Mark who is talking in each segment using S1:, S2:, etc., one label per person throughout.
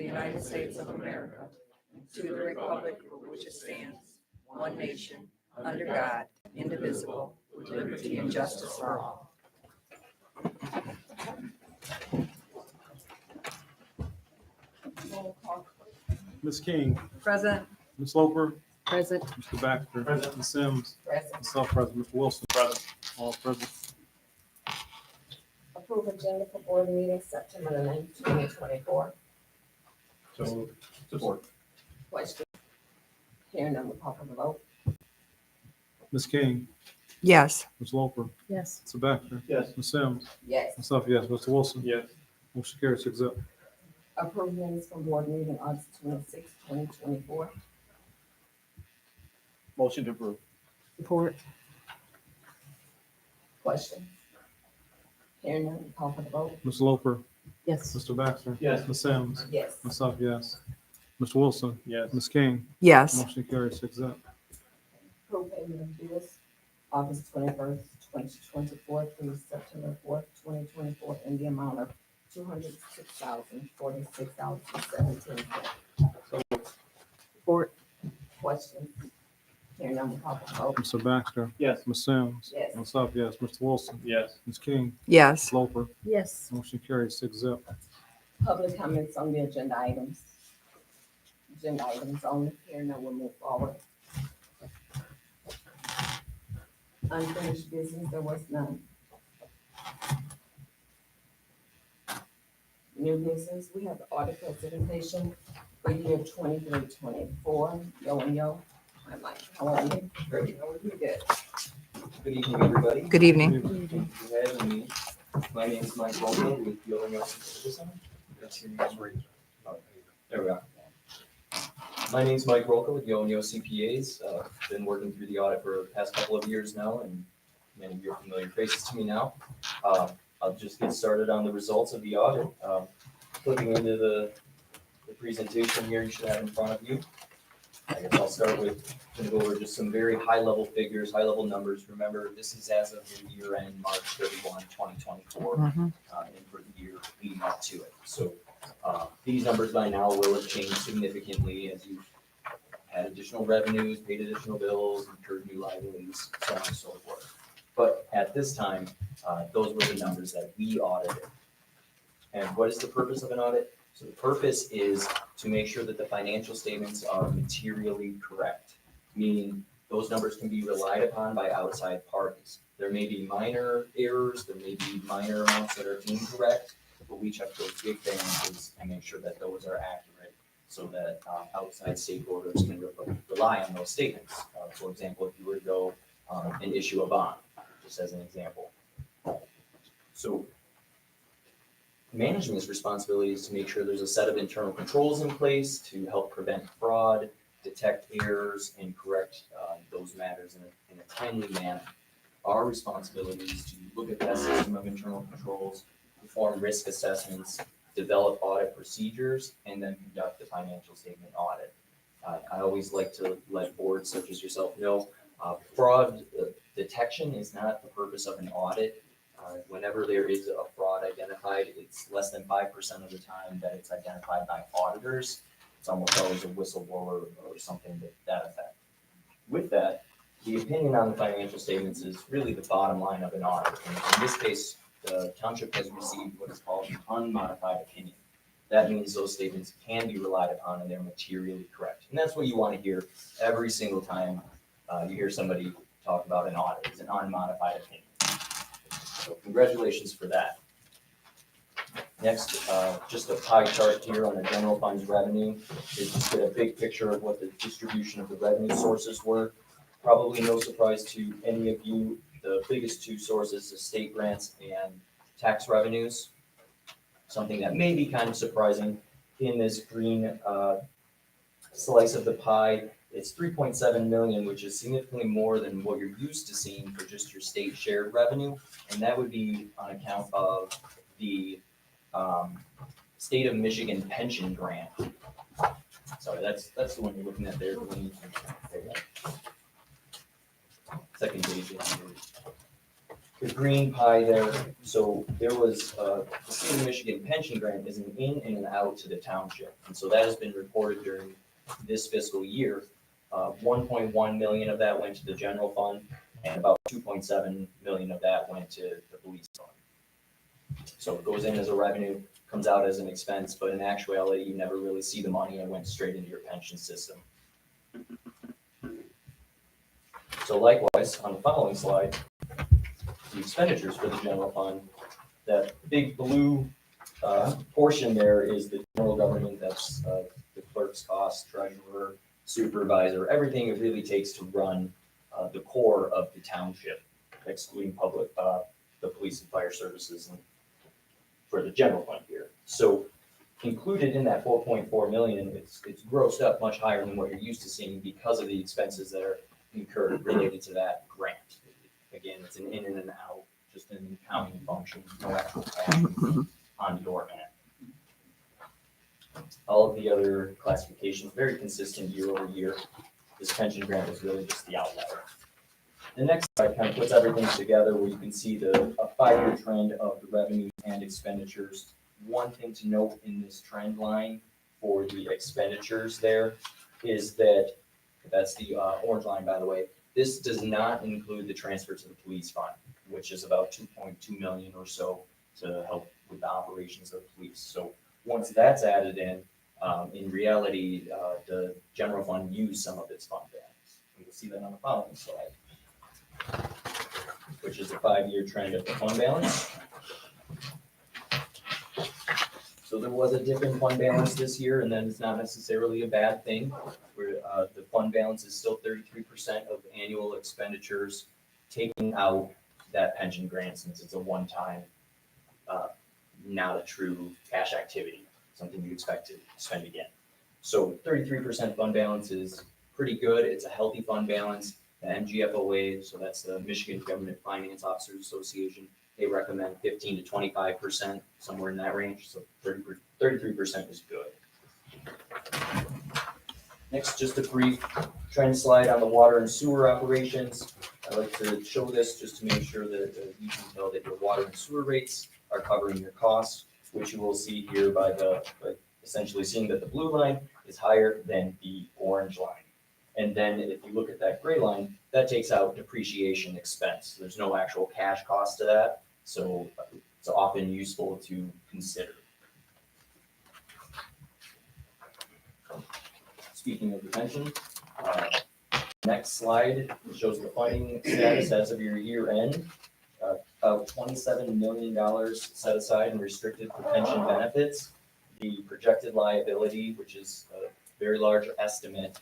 S1: the United States of America, to the republic for which it stands, one nation, under God, indivisible, with liberty and justice for all.
S2: Ms. King,
S1: Present.
S2: Ms. Loper,
S1: Present.
S2: Mr. Baxter,
S3: Present.
S2: Ms. Sims,
S1: Present.
S2: myself present, Mr. Wilson,
S3: Present.
S2: all present.
S4: Approve agenda for board meeting September the 9th, 2024.
S3: So moved. Support.
S4: Question. Hearing none, we'll call for the vote.
S2: Ms. King,
S1: Yes.
S2: Ms. Loper,
S1: Yes.
S2: Mr. Baxter,
S3: Yes.
S2: Ms. Sims,
S4: Yes.
S2: myself, yes, Mr. Wilson,
S3: Yes.
S2: motion carries 6-0.
S4: Approve minutes from board meeting August 26th, 2024.
S3: Motion to approve.
S1: Support.
S4: Question. Hearing none, we'll call for the vote.
S2: Ms. Loper,
S1: Yes.
S2: Mr. Baxter,
S3: Yes.
S2: Ms. Sims,
S4: Yes.
S2: myself, yes, Mr. Wilson,
S3: Yes.
S2: Ms. King,
S1: Yes.
S2: motion carries 6-0.
S4: Approve payment of bills August 21st, 2024 through September 4th, 2024 in the amount of $206,046.17.
S1: Support.
S4: Question. Hearing none, we'll call for the vote.
S2: Mr. Baxter,
S3: Yes.
S2: Ms. Sims,
S4: Yes.
S2: myself, yes, Mr. Wilson,
S3: Yes.
S2: Ms. King,
S1: Yes.
S2: Ms. Loper,
S1: Yes.
S2: motion carries 6-0.
S4: Public comments on the agenda items. Agenda items only. Hearing none, we'll move forward. Unfinished business, there was none. New business, we have the audit presentation for year 23-24. Yo and yo. I'm like, how are you? Great, how are you? Good.
S5: Good evening, everybody.
S1: Good evening.
S5: Thank you for having me. My name is Mike Romo with the Illinois Citizen. There we are. My name is Mike Roca with Yo CPAs. Been working through the audit for the past couple of years now, and many of you are familiar faces to me now. I'll just get started on the results of the audit. Flipping into the presentation here you should have in front of you. I guess I'll start with, going to go over just some very high-level figures, high-level numbers. Remember, this is as of the year-end, March 31, 2024, and for the year leading up to it. So these numbers by now will have changed significantly as you've had additional revenues, paid additional bills, incurred new liabilities, so on and so forth. But at this time, those were the numbers that we audited. And what is the purpose of an audit? So the purpose is to make sure that the financial statements are materially correct, meaning those numbers can be relied upon by outside parties. There may be minor errors, there may be minor amounts that are incorrect, but we check those big variances and make sure that those are accurate so that outside stakeholders can rely on those statements. For example, if you were to go and issue a bond, just as an example. So management's responsibility is to make sure there's a set of internal controls in place to help prevent fraud, detect errors, and correct those matters in a timely manner. Our responsibility is to look at that system of internal controls, perform risk assessments, develop audit procedures, and then conduct the financial statement audit. I always like to let boards such as yourself know, fraud detection is not the purpose of an audit. Whenever there is a fraud identified, it's less than 5% of the time that it's identified by auditors. It's almost always a whistleblower or something to that effect. With that, the opinion on the financial statements is really the bottom line of an audit. And in this case, the township has received what is called an unmodified opinion. That means those statements can be relied upon and they're materially correct. And that's what you want to hear every single time you hear somebody talk about an audit, is an unmodified opinion. So congratulations for that. Next, just a pie chart here on the general fund's revenue. Is just get a big picture of what the distribution of the revenue sources were. Probably no surprise to any of you, the biggest two sources are state grants and tax revenues. Something that may be kind of surprising in this green slice of the pie. It's 3.7 million, which is significantly more than what you're used to seeing for just your state shared revenue. And that would be on account of the state of Michigan pension grant. Sorry, that's the one you're looking at there. Second page. the green pie there, so there was, the state of Michigan pension grant is an in and an out to the township. And so that has been reported during this fiscal year. 1.1 million of that went to the general fund, and about 2.7 million of that went to the police fund. So it goes in as a revenue, comes out as an expense, but in actuality, you never really see the money. It went straight into your pension system. So likewise, on the following slide, the expenditures for the general fund, that big blue portion there is the general government. That's the clerk's cost, treasurer, supervisor, everything it really takes to run the core of the township, excluding public, the police and fire services and for the general fund here. So included in that 4.4 million, it's grossed up much higher than what you're used to seeing because of the expenses that are incurred related to that grant. Again, it's an in and an out, just an accounting function, no actual cash on your end. All of the other classifications, very consistent year over year. This pension grant was really just the outlier. The next slide kind of puts everything together where you can see a 5-year trend of the revenues and expenditures. One thing to note in this trend line for the expenditures there is that, that's the orange line, by the way, this does not include the transfer to the police fund, which is about 2.2 million or so to help with the operations of the police. So once that's added in reality, the general fund used some of its fund balance. You'll see that on the following slide, which is a 5-year trend of the fund balance. So there was a dip in fund balance this year, and then it's not necessarily a bad thing. Where the fund balance is still 33% of annual expenditures, taking out that pension grant since it's a one-time, not a true cash activity, something you expect to spend again. So 33% fund balance is pretty good. It's a healthy fund balance. The MGFOA, so that's the Michigan Government Finance Officers Association, they recommend 15 to 25%, somewhere in that range. So 33% is good. Next, just a brief trend slide on the water and sewer operations. I like to show this just to make sure that you can tell that your water and sewer rates are covering your costs, which you will see here by essentially seeing that the blue line is higher than the orange line. And then if you look at that gray line, that takes out depreciation expense. There's no actual cash cost to that, so it's often useful to consider. Speaking of the pension, next slide shows the funding status as of your year end. About $27 million set aside and restricted for pension benefits. The projected liability, which is a very large estimate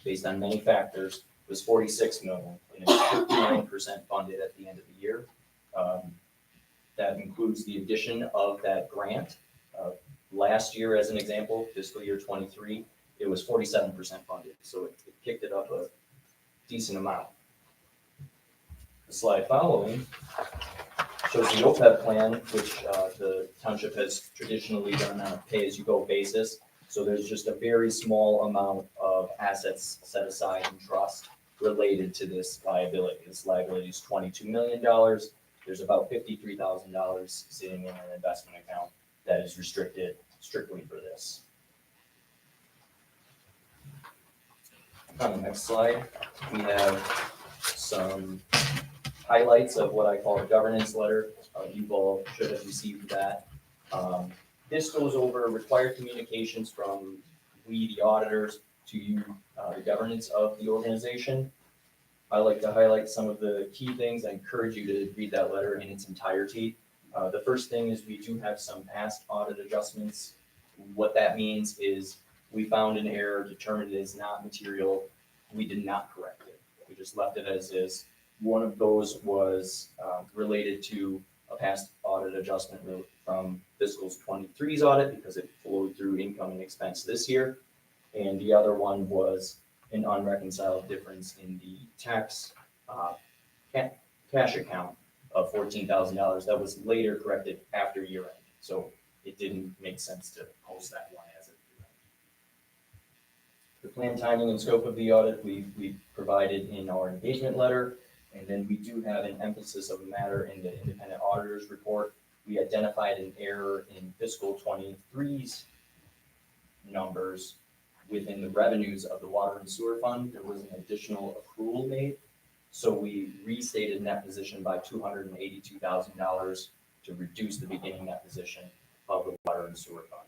S5: based on many factors, was 46 million, and it's 59% funded at the end of the year. That includes the addition of that grant. Last year, as an example, fiscal year 23, it was 47% funded, so it kicked it up a decent amount. The slide following shows the OPEB plan, which the township has traditionally done on a pay-as-you-go basis. So there's just a very small amount of assets set aside in trust related to this liability. This liability is $22 million. There's about $53,000 sitting in an investment account that is restricted strictly for this. On the next slide, we have some highlights of what I call a governance letter. You all should have received that. This goes over required communications from we, the auditors, to you, the governance of the organization. I like to highlight some of the key things. I encourage you to read that letter in its entirety. The first thing is we do have some past audit adjustments. What that means is we found an error, determined it is not material. We did not correct it. We just left it as is. One of those was related to a past audit adjustment from fiscal 23's audit because it flowed through income and expense this year. And the other one was an unreconciled difference in the tax cash account of $14,000 that was later corrected after year end. So it didn't make sense to post that one as it did. The plan, timing, and scope of the audit we provided in our engagement letter. And then we do have an emphasis of a matter in the independent auditor's report. We identified an error in fiscal 23's numbers within the revenues of the water and sewer fund. There was an additional accrual made. So we restated net position by $282,000 to reduce the beginning net position of the water and sewer fund.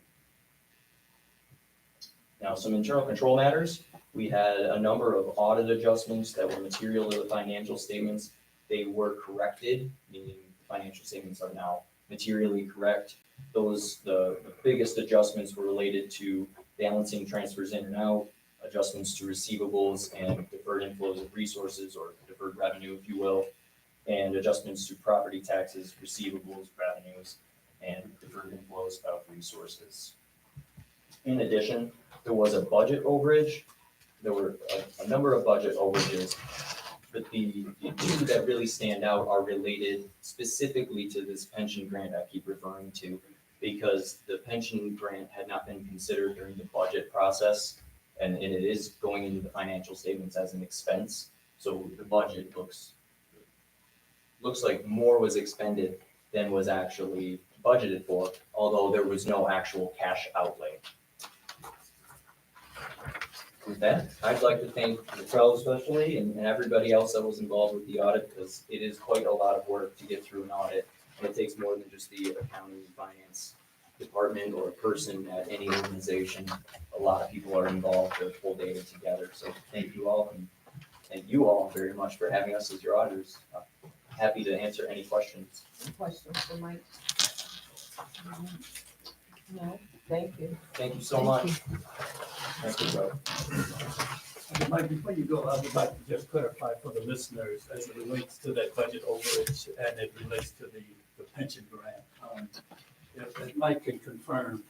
S5: Now, some internal control matters. We had a number of audit adjustments that were material to the financial statements. They were corrected, meaning the financial statements are now materially correct. The biggest adjustments were related to balancing transfers in and out, adjustments to receivables and deferred inflows of resources, or deferred revenue, if you will, and adjustments to property taxes, receivables, revenues, and deferred inflows of resources. In addition, there was a budget overage. There were a number of budget overages, but the two that really stand out are related specifically to this pension grant I keep referring to, because the pension grant had not been considered during the budget process, and it is going into the financial statements as an expense. So the budget looks like more was expended than was actually budgeted for, although there was no actual cash outlay. With that, I'd like to thank Latrell especially and everybody else that was involved with the audit, because it is quite a lot of work to get through an audit. And it takes more than just the accounting and finance department or a person at any organization. A lot of people are involved to pull data together. So thank you all, and thank you all very much for having us as your auditors. Happy to answer any questions.
S4: Questions for Mike? No, thank you.
S5: Thank you so much. Thank you, Joe.
S6: Mike, before you go, I would like to just clarify for the listeners as it relates to that budget overage and it relates to the pension grant. If Mike can confirm,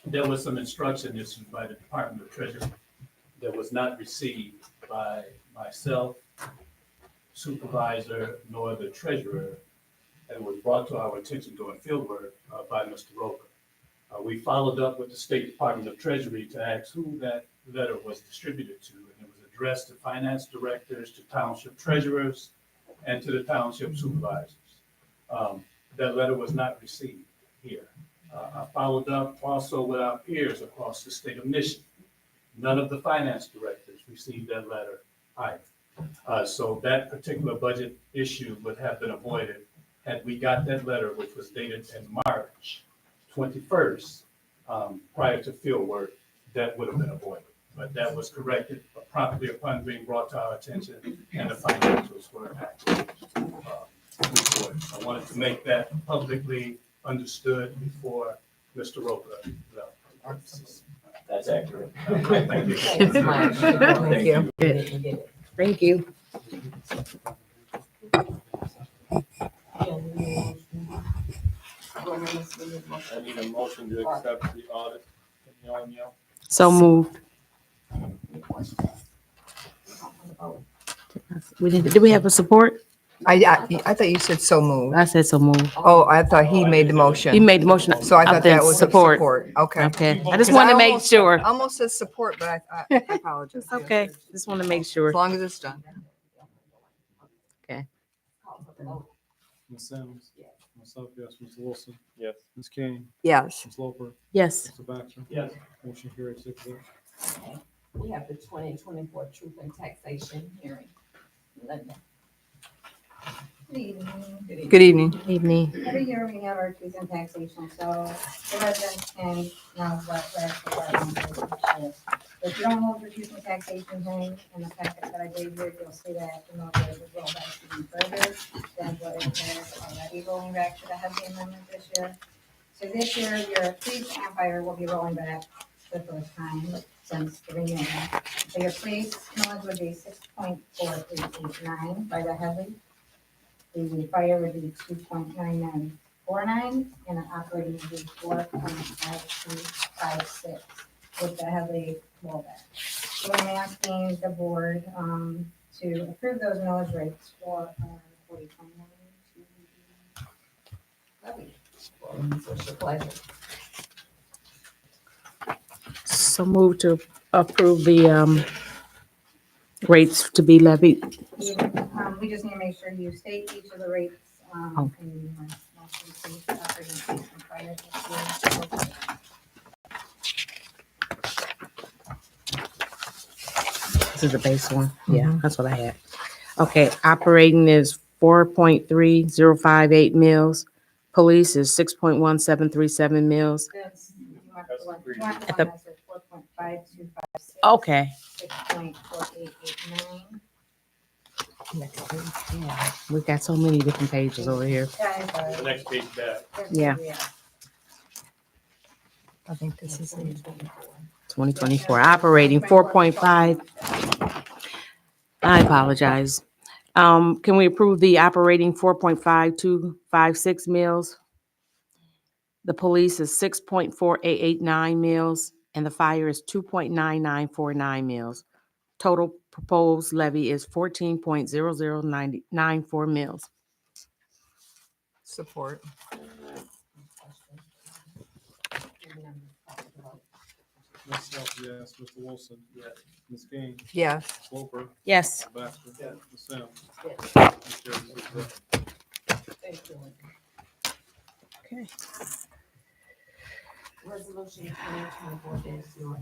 S6: there was some instruction issued by the Department of Treasury that was not received by myself, supervisor, nor the treasurer, and was brought to our attention during field work by Mr. Roker. We followed up with the State Department of Treasury to ask who that letter was distributed to, and it was addressed to finance directors, to township treasurers, and to the township supervisors. That letter was not received here. I followed up also with our peers across the state of Michigan. None of the finance directors received that letter either. So that particular budget issue would have been avoided had we got that letter, which was dated in March 21st, prior to field work. That would have been avoided. But that was corrected promptly upon being brought to our attention, and the financials were actually reported. I wanted to make that publicly understood before Mr. Roper left.
S5: That's accurate.
S6: Thank you.
S4: Thanks, Mike.
S1: Thank you.
S4: Thank you.
S3: I need a motion to accept the audit.
S7: So moved. Did we have a support?
S1: I thought you said so moved.
S7: I said so moved.
S1: Oh, I thought he made the motion.
S7: He made the motion.
S1: So I thought
S7: think
S1: that was
S7: support.
S1: support. Okay.
S7: Okay, I just
S1: 'Cause
S7: want
S1: I
S7: to make
S1: almost-
S7: sure.
S1: I almost said support, but I apologize.
S7: It's okay. Just want to make sure.
S1: As long as it's done.
S2: Ms. Sims? Myself, yes. Mr. Wilson?
S3: Yes.
S2: Ms. King?
S1: Yes.
S2: Ms. Loper?
S7: Yes.
S2: Mr. Baxter?
S6: Yes.
S2: Motion carried 6-0.
S4: We have the 2024 Truth and Taxation hearing. Linda.
S8: Good evening.
S1: Good evening.
S7: Evening.
S8: Every year we have our truth and taxation, so the residents can know what we're actually filing. If you don't hold your truth and taxation hearing in the packet that I gave you, you'll see that the military will roll back even further than what it is already rolling back to the heavy amendment this year. So this year, your police and fire will be rolling back the first time since the renewal. So your police millage would be 6.4389 by the heavy. The fire would be 2.9949, and the operating would be 4.5256 with the heavy rollback. So I'm asking the board to approve those millage rates for 2021 to be levied.
S4: What's your pleasure?
S7: So moved to approve the rates to be levied.
S8: The We just need to make sure you state each of the rates,
S7: Oh.
S8: in your most recent operating statement prior to.
S7: This is the base one. Yeah, that's what I had. Okay, operating is 4.3058 mils. Police is 6.1737 mils.
S8: That's, you want
S3: That's
S8: the one,
S3: agreed.
S8: you want the
S7: At
S8: one
S7: the-
S8: that says 4.5256.
S7: Okay.
S8: 6.4889.
S7: Yeah, we've got so many different pages over here.
S3: The next page back.
S7: Yeah.
S4: I think this is it.
S7: 2024, operating 4.5. I apologize. Can we approve the operating 4.5256 mils? The police is 6.4889 mils, and the fire is 2.9949 mils. Total proposed levy is 14.0094 mils.
S4: Support.
S2: Ms. Self, yes. Mr. Wilson?
S3: Yes.
S2: Ms. King?
S4: Yes.
S2: Ms. Loper?
S7: Yes.
S2: Mr. Baxter?
S3: Yes.
S2: Ms. Sims?
S4: Yes.
S2: Motion carries 6-0.
S4: Thank you.
S7: Okay.
S4: Resolution 2024-08 school.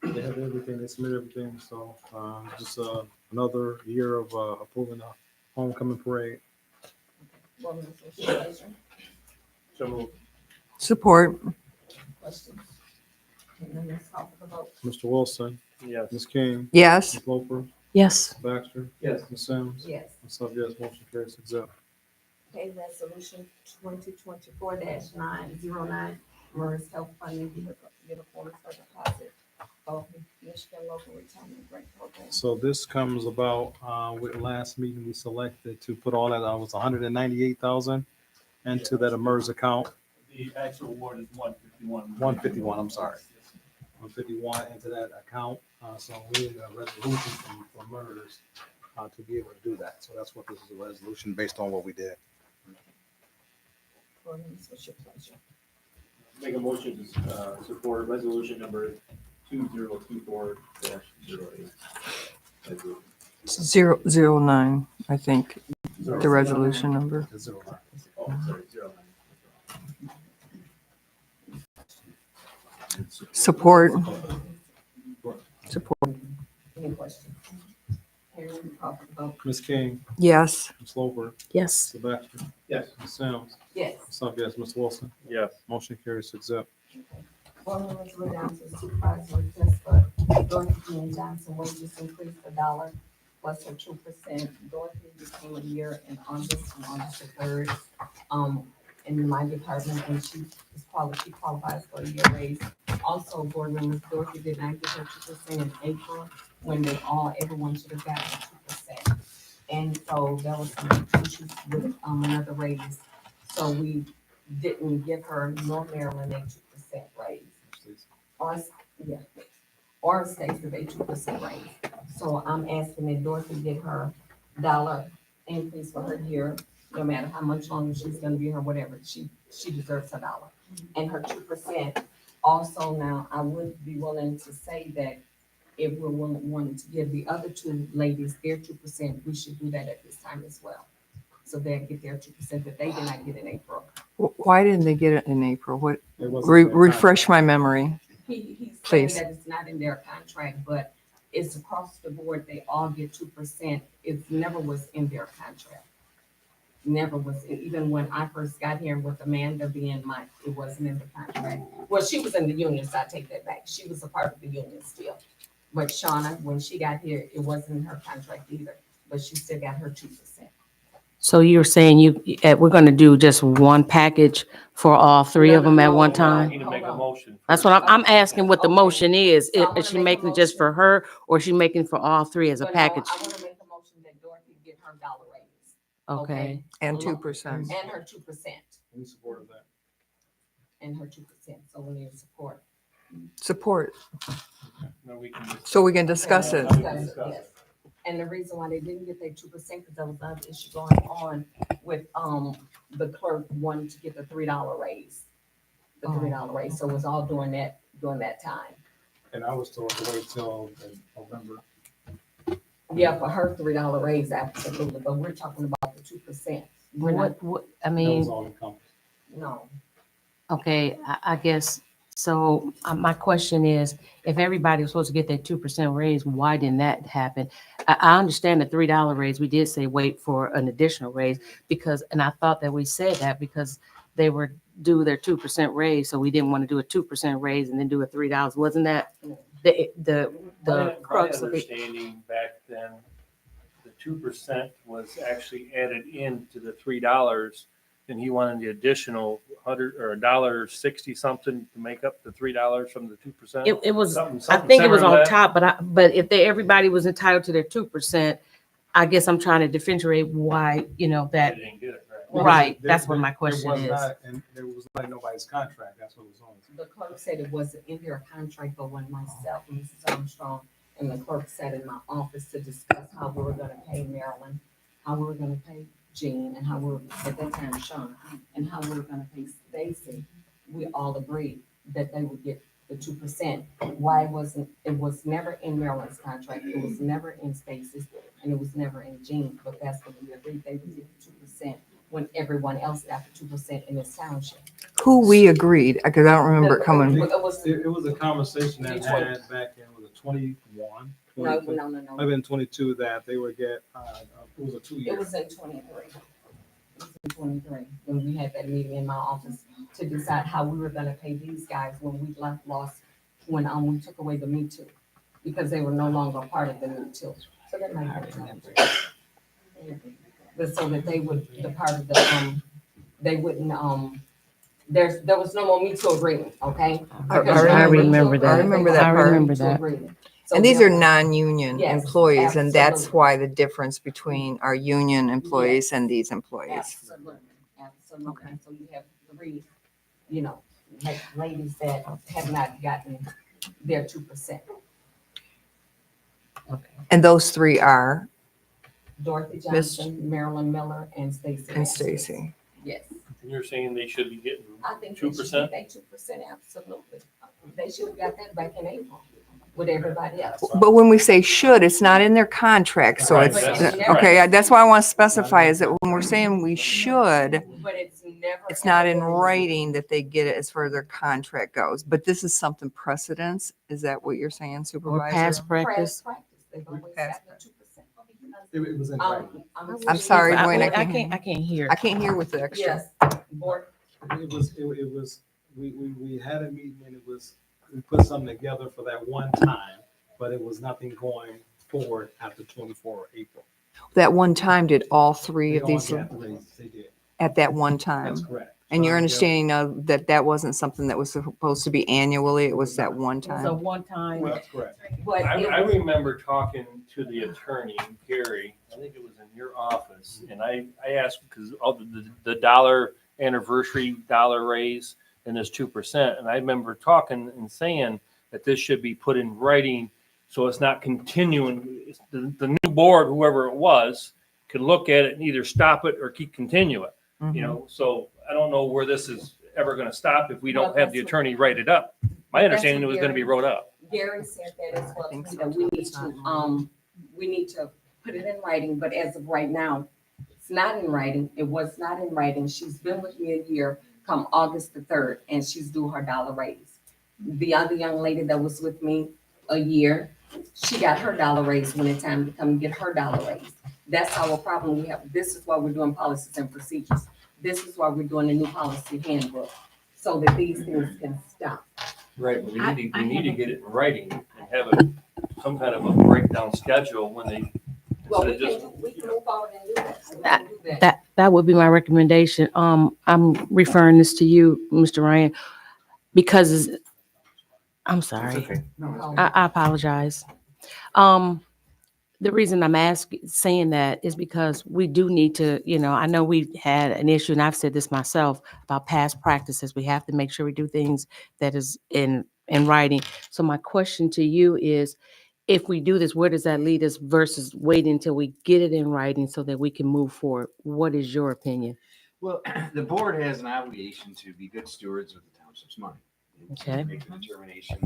S2: They have everything, they submitted everything, so, just, another year of, approving the homecoming parade.
S3: So moved.
S4: Support. Questions? And then let's call for the vote.
S2: Mr. Wilson?
S3: Yes.
S2: Ms. King?
S4: Yes.
S2: Ms. Loper?
S7: Yes.
S2: Baxter?
S3: Yes.
S2: Ms. Sims?
S4: Yes.
S2: Myself, yes. Motion carries 6-0.
S4: Okay, resolution 2024-909, MERS Health Funding Uniforms for Deposit of Michigan Local Retirement Grant Program.
S2: So this comes about, with last meeting, we selected to put all that, was 198,000 into that MERS account,
S6: The actual award is 151.
S2: 151, I'm sorry. 151 into that account. So we need a resolution from MERS, to be able to do that. So that's what this is, a resolution based on what we did.
S4: Gordon, what's your pleasure?
S3: Make a motion to support resolution number 2024-08.
S9: 009, I think, the resolution number.
S2: It's 09.
S3: Oh, sorry, 09.
S9: Support.
S4: Any questions? Hearing none, call for the vote.
S2: Ms. King,
S9: Yes.
S2: Ms. Loper,
S7: Yes.
S2: Mr. Baxter,
S3: Yes.
S2: Ms. Sims,
S4: Yes.
S2: myself, yes. Mr. Wilson?
S3: Yes.
S2: Motion carries 6-0.
S4: Board members go down to supervisor request for Dorothy and Johnson wages increase $1 plus her 2%. Dorothy became a year in August, on August the 3rd, in my department, and she qualifies for a year raise. Also, board members, Dorothy did not get her 2% in April, when everyone should have gotten 2%. And so there was some issues with, another raise. So we didn't give her nor Marilyn a 2% raise. Or Stacy a 2% raise. So I'm asking that Dorothy get her $1 increase for her year, no matter how much longer she's gonna be here, whatever, she deserves $1. And her 2%, also now, I would be willing to say that if we're wanting to give the other two ladies their 2%, we should do that at this time as well. So they'll get their 2% that they did not get in April.
S9: Why didn't they get it in April? What,
S2: It wasn't in their
S9: refresh my
S2: contract.
S9: memory.
S4: He's saying
S9: Please.
S4: that it's not in their contract, but it's across the board, they all get 2%. It never was in their contract. Never was, even when I first got here with Amanda being it wasn't in the contract. Well, she was in the union, so I take that back. She was a part of the union still. But Shauna, when she got here, it wasn't in her contract either, but she still got her 2%.
S7: So you're saying we're gonna do just one package for all three of them at one
S3: You
S7: time?
S3: need to make a motion.
S7: That's what I'm asking what the
S4: Okay.
S7: motion is.
S4: So I'm
S7: Is she
S4: gonna make a
S7: making it just for
S4: motion.
S7: her or is she making for all three as a
S4: But no,
S7: package?
S4: I wanna make a motion that Dorothy get her $1 raise.
S7: Okay.
S9: And 2%.
S4: And her 2%,
S2: In support of that.
S4: and her 2%, so we need support.
S9: Support,
S3: No, we can just.
S9: so we can discuss it.
S4: Yes. And the reason why they didn't get their 2%, because there was another issue going on with, the clerk wanting to get the $3 raise. The $3 raise, so it was all during that time.
S2: And I was told to wait till November.
S4: Yeah, for her $3 raise, absolutely, but we're talking about the 2%. We're not,
S7: What,
S2: That
S7: I
S2: was
S7: mean,
S2: all encompassed.
S4: no.
S7: okay, I guess, so my question is, if everybody was supposed to get that 2% raise, why didn't that happen? I understand the $3 raise. We did say wait for an additional raise because, and I thought that we said that because they were due their 2% raise, so we didn't want to do a 2% raise and then do a $3. Wasn't that the
S6: My
S7: crux of it?
S6: understanding back then, the 2% was actually added into the $3, and he wanted the additional 100 or $1.60 something to make up the $3 from the 2%.
S7: It was,
S6: Something
S7: I think it was
S6: similar to
S7: on
S6: that.
S7: top, but if everybody was entitled to their 2%, I guess I'm trying to differentiate why,
S6: They didn't get it, right?
S7: right,
S2: There-
S7: that's what
S2: there-
S7: my question
S2: There was
S7: is.
S2: not, and there was not nobody's contract. That's what was on.
S4: The clerk said it wasn't in their contract, but when myself and Mrs. Armstrong and the clerk sat in my office to discuss how we were gonna pay Marilyn, how we were gonna pay Jean, and how we were, at that time, Sean, and how we were gonna pay Stacy, we all agreed that they would get the 2%. Why it was never in Marilyn's contract, it was never in Stacy's, and it was never in Jean, but that's what we agreed, they would get the 2% when everyone else got the 2% in this township.
S9: Who we agreed, because I don't remember it coming.
S4: It was,
S2: It was a conversation that had back in, was it 21?
S4: no,
S2: 20,
S4: no.
S2: might have been 22 that they would get, it was a 2 year.
S4: It was in 23. It was in 23, when we had that meeting in my office to decide how we were gonna pay these guys when we lost, when, we took away the Me Too, because they were no longer part of the Me Too. So that might have been. But so that they would, the part of the, they wouldn't, there was no more Me Too agreement, okay?
S9: I
S4: Because
S7: I
S4: during the Me Too
S7: remember that.
S9: I remember that
S7: I
S9: part.
S7: remember
S4: Me Too
S7: that.
S4: agreement. So
S9: And these
S4: there-
S9: are non-union
S4: Yes,
S9: employees, and that's
S4: absolutely.
S9: why the difference between our union employees and these employees.
S4: Absolutely, absolutely. So you have three, like ladies that have not gotten their 2%.
S9: And those three are,
S4: Dorothy
S9: Miss-
S4: Johnson, Marilyn Miller, and Stacy.
S9: and
S4: Masters.
S9: Stacy.
S4: Yes.
S6: And you're saying they should be getting
S4: I think they should
S6: 2%?
S4: get that 2%, absolutely. They should have got that back in April with everybody else.
S9: But when we say should, it's not in their contract, so
S6: Right,
S9: it's,
S6: that's-
S9: okay, that's why I want to specify is that when we're saying we should,
S4: But it's never.
S9: it's not in
S4: ever-
S9: writing that they get it as far as their contract goes. But this is something precedence. Is that what you're saying,
S7: Or
S9: Supervisor?
S7: past practice.
S4: Practice. They've always
S9: Past
S4: got the 2%.
S2: It was in writing.
S9: I'm sorry,
S7: I
S9: Dwayne,
S7: I can't hear.
S9: I can't hear with the extra.
S4: Yes, board,
S2: It was, we had a meeting and we put something together for that one time, but it was nothing going forward after 24 April.
S9: That one time, did all three
S2: They
S9: of
S2: all
S9: these
S2: got the raise, they did.
S9: at that one time?
S2: That's correct.
S9: And your
S2: Yeah.
S9: understanding of that wasn't something that was supposed to be annually, it was that one
S7: It was a
S9: time?
S7: one-time.
S2: That's correct.
S4: but
S6: I
S4: it was-
S6: remember talking to the attorney, Gary, I think it was in your office, and I asked, because all the dollar anniversary dollar raise and this 2%, and I remember talking and saying that this should be put in writing, so it's not continuing, the new board, whoever it was, could look at it and either stop it or keep continue it, so I don't know where this is ever gonna stop if we
S4: Well,
S6: don't have the
S4: that's-
S6: attorney write it up. My understanding it was gonna be wrote up.
S4: Gary said that as well,
S9: I think so,
S4: that we need to put it in writing, but as of right now, it's not in writing, it was not in writing, she's been with me a year, come August the 3rd, and she's due her dollar raise. The other young lady that was with me a year, she got her dollar raise when it's time to come get her dollar raise. That's our problem we have, this is why we're doing policies and procedures, this is why we're doing a new policy handbook, so that these things can stop.
S6: Right, but
S7: I
S6: we
S7: have
S6: need to
S7: a-
S6: get it in writing and have some kind of a breakdown schedule when they,
S4: Well, we
S6: instead of
S4: can,
S6: just,
S4: we can move forward and do that. We can do that.
S7: That would be my recommendation. I'm referring this to you, Mr. Ryan, because I'm sorry. I apologize. The reason I'm saying that is because we do need to, I know we had an issue, and I've said this myself, about past practices. We have to make sure we do things that is in writing. So my question to you is, if we do this, where does that lead us versus waiting until we get it in writing so that we can move forward? What is your opinion?
S10: Well, the board has an obligation to be good stewards of the township's money. and to
S7: Okay.
S10: Make a determination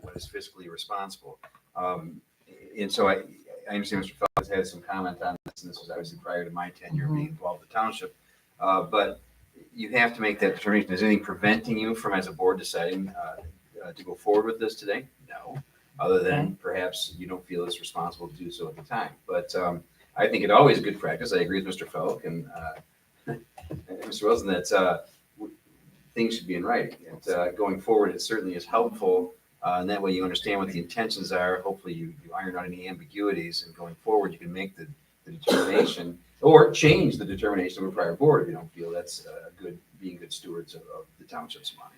S11: what is fiscally responsible. And so I understand Mr. Fellows had some comment on this, and this was obviously prior to my tenure being involved with the township. But you have to make that determination. Is anything preventing you from, as a board, deciding to go forward with this today? No, other than perhaps you don't feel it's responsible to do so at the time. But I think it always good practice. I agree with Mr. Felk and Mr. Wilson that things should be in writing. And going forward, it certainly is helpful. And that way you understand what the intentions are. Hopefully you iron out any ambiguities, and going forward, you can make the determination or change the determination of a prior board if you don't feel that's being good stewards of the township's money.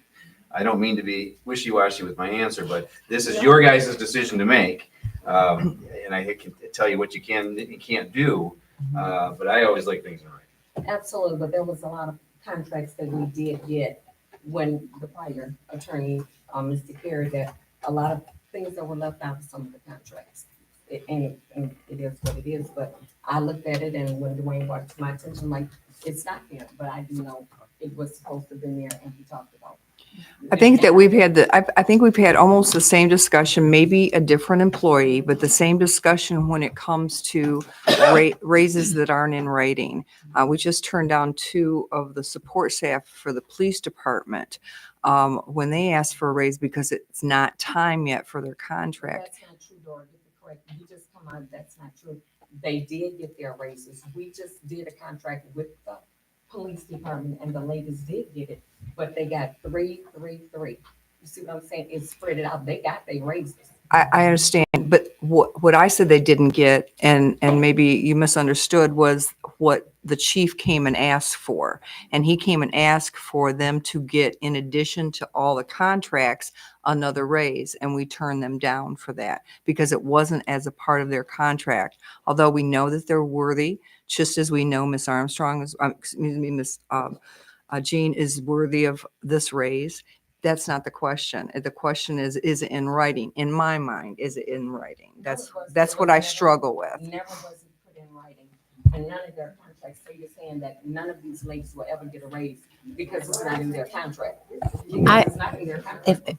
S11: I don't mean to be wishy-washy with my answer, but this is your guys' decision to make. And I can tell you what you can and can't do, but I always like things in writing.
S4: Absolutely, but there was a lot of contracts that we did get when the prior attorney, Mr. Carey, that a lot of things that were left out of some of the contracts. And it is what it is, but I looked at it, and when Dwayne brought it to my attention, like, it's not there, but I do know it was supposed to have been there, and we talked about it.
S9: I think that I think we've had almost the same discussion, maybe a different employee, but the same discussion when it comes to raises that aren't in writing. We just turned down 2 of the support staff for the police department when they asked for a raise because it's not time yet for their contract.
S4: That's not true, Dora, get it correct. You just come out, that's not true. They did get their raises. We just did a contract with the police department, and the ladies did get it, but they got 3, 3, 3. You see what I'm saying? It's spread it out. They got their raises.
S9: I understand, but what I said they didn't get, and maybe you misunderstood, was what the chief came and asked for. And he came and asked for them to get, in addition to all the contracts, another raise, and we turned them down for that because it wasn't as a part of their contract. Although we know that they're worthy, just as we know Miss Armstrong is, Miss Jean is worthy of this raise. That's not the question. The question is it in writing? In my mind, is it in writing? That's what I struggle with.
S4: Never was it put in writing, and none of their contracts. So you're saying that none of these ladies will ever get a raise because it's not in their contract. It's not in their contract.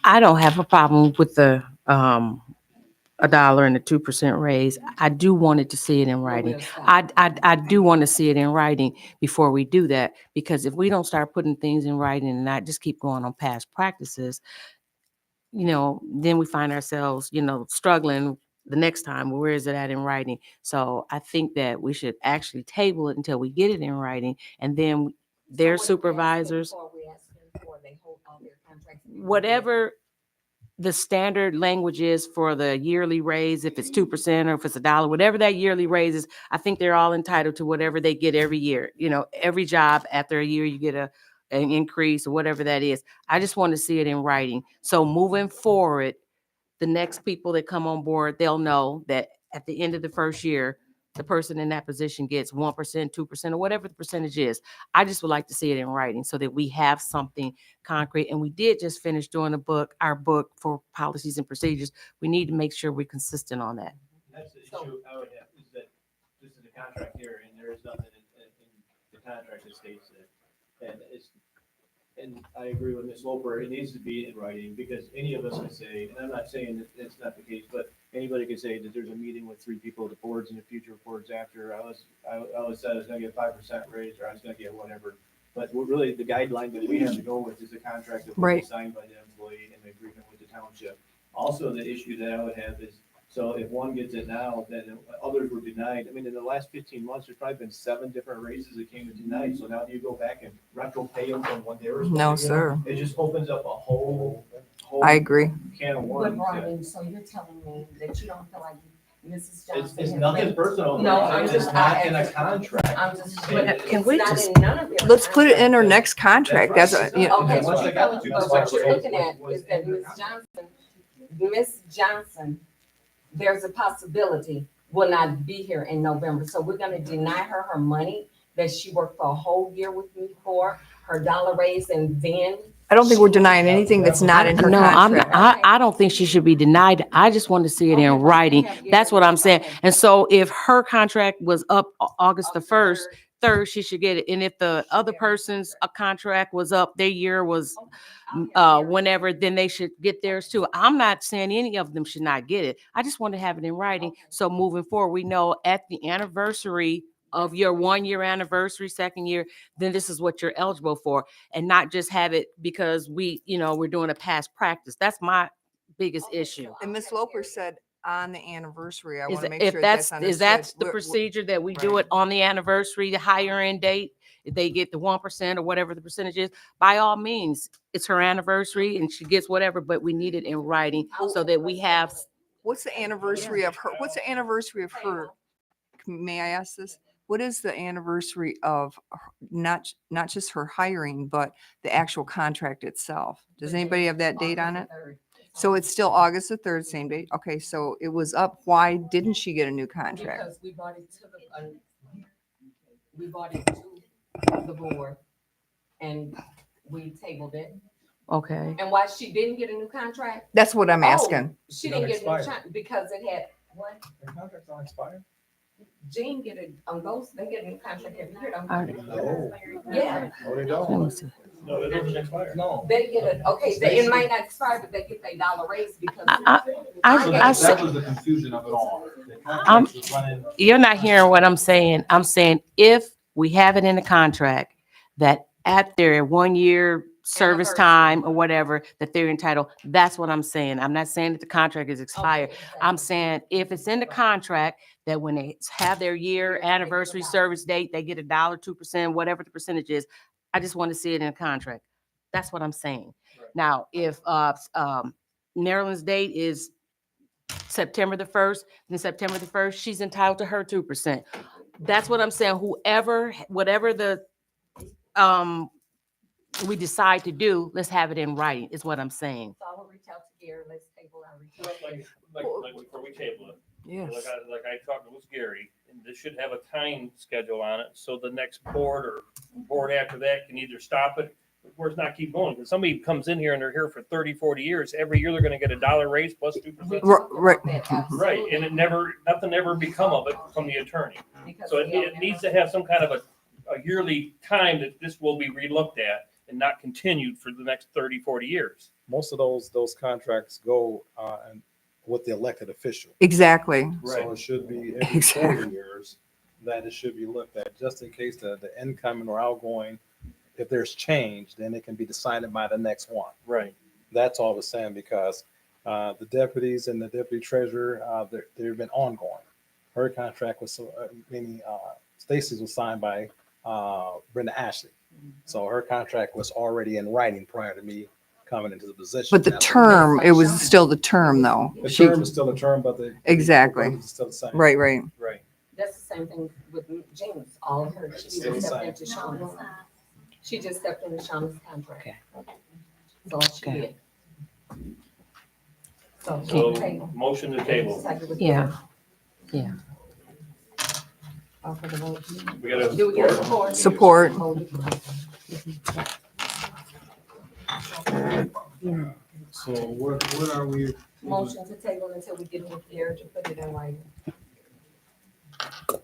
S7: I don't have a problem with the $1 and the 2% raise. I do want to see it in writing. I do want to see it in writing before we do that, because if we don't start putting things in writing and not just keep going on past practices, then we find ourselves, struggling the next time. Where is it at in writing? So I think that we should actually table it until we get it in writing, and then their supervisors, whatever the standard language is for the yearly raise, if it's 2% or if it's $1, whatever that yearly raise is, I think they're all entitled to whatever they get every year. Every job after a year, you get an increase or whatever that is. I just want to see it in writing. So moving forward, the next people that come on board, they'll know that at the end of the first year, the person in that position gets 1%, 2%, or whatever the percentage is. I just would like to see it in writing so that we have something concrete. And we did just finish doing our book for policies and procedures. We need to make sure we're consistent on that.
S6: That's the issue I would have, is that this is a contract here, and there is nothing in the contract that states that. And I agree with Ms. Loper, it needs to be in writing, because any of us can say, and I'm not saying that it's not the case, but anybody can say that there's a meeting with 3 people at the boards and the future boards after. I always said I was gonna get 5% raise, or I was gonna get whatever. But what really the guideline that we have to go with is the contract that was signed by the employee and the agreement with the township. Also, the issue that I would have is, so if one gets it now, then others were denied. I mean, in the last 15 months, there's probably been 7 different raises that came in denied. So now do you go back and retro pay them from what they were supposed to
S9: No,
S6: get?
S9: sir.
S6: It just opens up a whole
S9: I agree.
S6: can of
S4: But
S6: worms.
S4: Brian, so you're telling me that you don't feel like Mrs. Johnson?
S6: It's
S4: has
S6: nothing
S4: made-
S6: personal.
S4: No,
S6: I'm
S4: I'm
S6: saying
S4: just-
S6: it's not
S4: I-
S6: in a contract.
S4: I'm just.
S7: Can we
S4: it's not
S7: just-
S4: in none of their
S9: Let's put it in our
S4: contracts.
S9: next contract. That's
S6: right.
S9: a, you know,
S4: Okay,
S6: Once
S4: but
S6: they got the
S4: what you're
S6: 2%
S4: looking at
S6: was
S4: is that
S6: in the
S4: Miss Johnson, there's a possibility will not be here in November. So we're gonna deny her money that she worked for a whole year with me for, her dollar raise, and then.
S9: I don't think we're denying anything that's not in her
S7: No,
S9: contract.
S7: I don't think she should be denied. I just want to see it in writing. That's what I'm saying. And so if her contract was up August the 1st, 3rd, she should get it. And if the other person's contract was up, their year was whenever, then they should get theirs too. I'm not saying any of them should not get it. I just want to have it in writing. So moving forward, we know at the anniversary of your 1-year anniversary, 2nd year, then this is what you're eligible for, and not just have it because we're doing a past practice. That's my biggest issue.
S9: And Ms. Loper said on the anniversary, I
S7: Is
S9: want to
S7: it-
S9: make
S7: if
S9: sure that's understood.
S7: is that the
S9: We're-
S7: procedure that we do
S9: right.
S7: it on the anniversary, the higher end date? If they get the 1% or whatever the percentage is, by all means, it's her anniversary and she gets whatever, but we need it in writing so that we have.
S9: What's the anniversary of her? What's the anniversary of her? May I ask this? What is the anniversary of not just her hiring, but the actual contract itself? Does anybody have that date on it? So it's still August the 3rd, same date. Okay, so it was up. Why didn't she get a new contract?
S4: Because we brought it to the board and we tabled it.
S7: Okay.
S4: And why she didn't get a new contract?
S9: That's what I'm
S4: Oh,
S9: asking.
S4: She
S2: Don't
S4: didn't get a new
S2: expire.
S4: contract because it had, what?
S2: The contract's not expired?
S4: Jean get it, on those, they get a new contract every year, don't
S7: All
S4: they?
S7: right.
S2: No.
S4: Yeah,
S2: No, they
S7: Let
S2: don't.
S7: me see.
S3: No, it doesn't expire.
S2: No.
S4: they get it, okay, it might not expire, but they get their dollar raise because.
S2: So
S7: I said-
S2: that was the confusion of it all. The
S7: I'm-
S2: contract was running.
S7: You're not hearing what I'm saying. I'm saying if we have it in the contract that at their 1-year service time or whatever, that they're entitled, that's what I'm saying. I'm not saying that the contract is expired. I'm saying if it's in the contract that when they have their year anniversary service date, they get $1, 2%, whatever the percentage is. I just want to see it in the contract. That's what I'm saying.
S3: Right.
S7: Now, if Maryland's date is September the 1st, then September the 1st, she's entitled to her 2%. That's what I'm saying. Whatever the we decide to do, let's have it in writing, is what I'm saying.
S4: So I will reach out to Gary, let's table our request.
S3: Like before we table it.
S9: Yes.
S3: Like I talked with Gary, and this should have a time schedule on it, so the next board or board after that can either stop it or not keep going. Because somebody comes in here and they're here for 30, 40 years, every year they're gonna get $1 raise plus 2%.
S9: Right.
S3: Right, and nothing ever become of it from the attorney. So it needs to have some kind of a yearly time that this will be relooked at and not continued for the next 30, 40 years.
S2: Most of those contracts go and with the elected official.
S9: Exactly.
S2: So it should be every 4
S9: Exactly.
S2: years that it should be looked at, just in case the incoming or outgoing, if there's change, then it can be decided by the next one.
S3: Right.
S2: That's all I was saying, because the deputies and the deputy treasurer, they've been ongoing. Her contract was, Stacy's was signed by Brenda Ashley. So her contract was already in writing prior to me coming into the position.
S9: But the term, it was still the term though.
S2: The
S9: She-
S2: term is still a term, but the.
S9: Exactly.
S2: It's still the same.
S9: Right.
S3: Right.
S4: That's the same thing with James, all of her, she
S2: Still the
S4: just stepped
S2: same.
S4: into Shauna's. She just stepped into Shauna's contract.
S7: Okay.
S4: That's all she
S7: Okay.
S4: did. So.
S3: So
S4: table.
S3: motion to table.
S7: Yeah. Yeah.
S4: Call for the vote.
S3: We gotta.
S4: Do we get support?
S9: Support.
S2: So what are we?
S4: Motion to table until we get with Gary to put it in writing.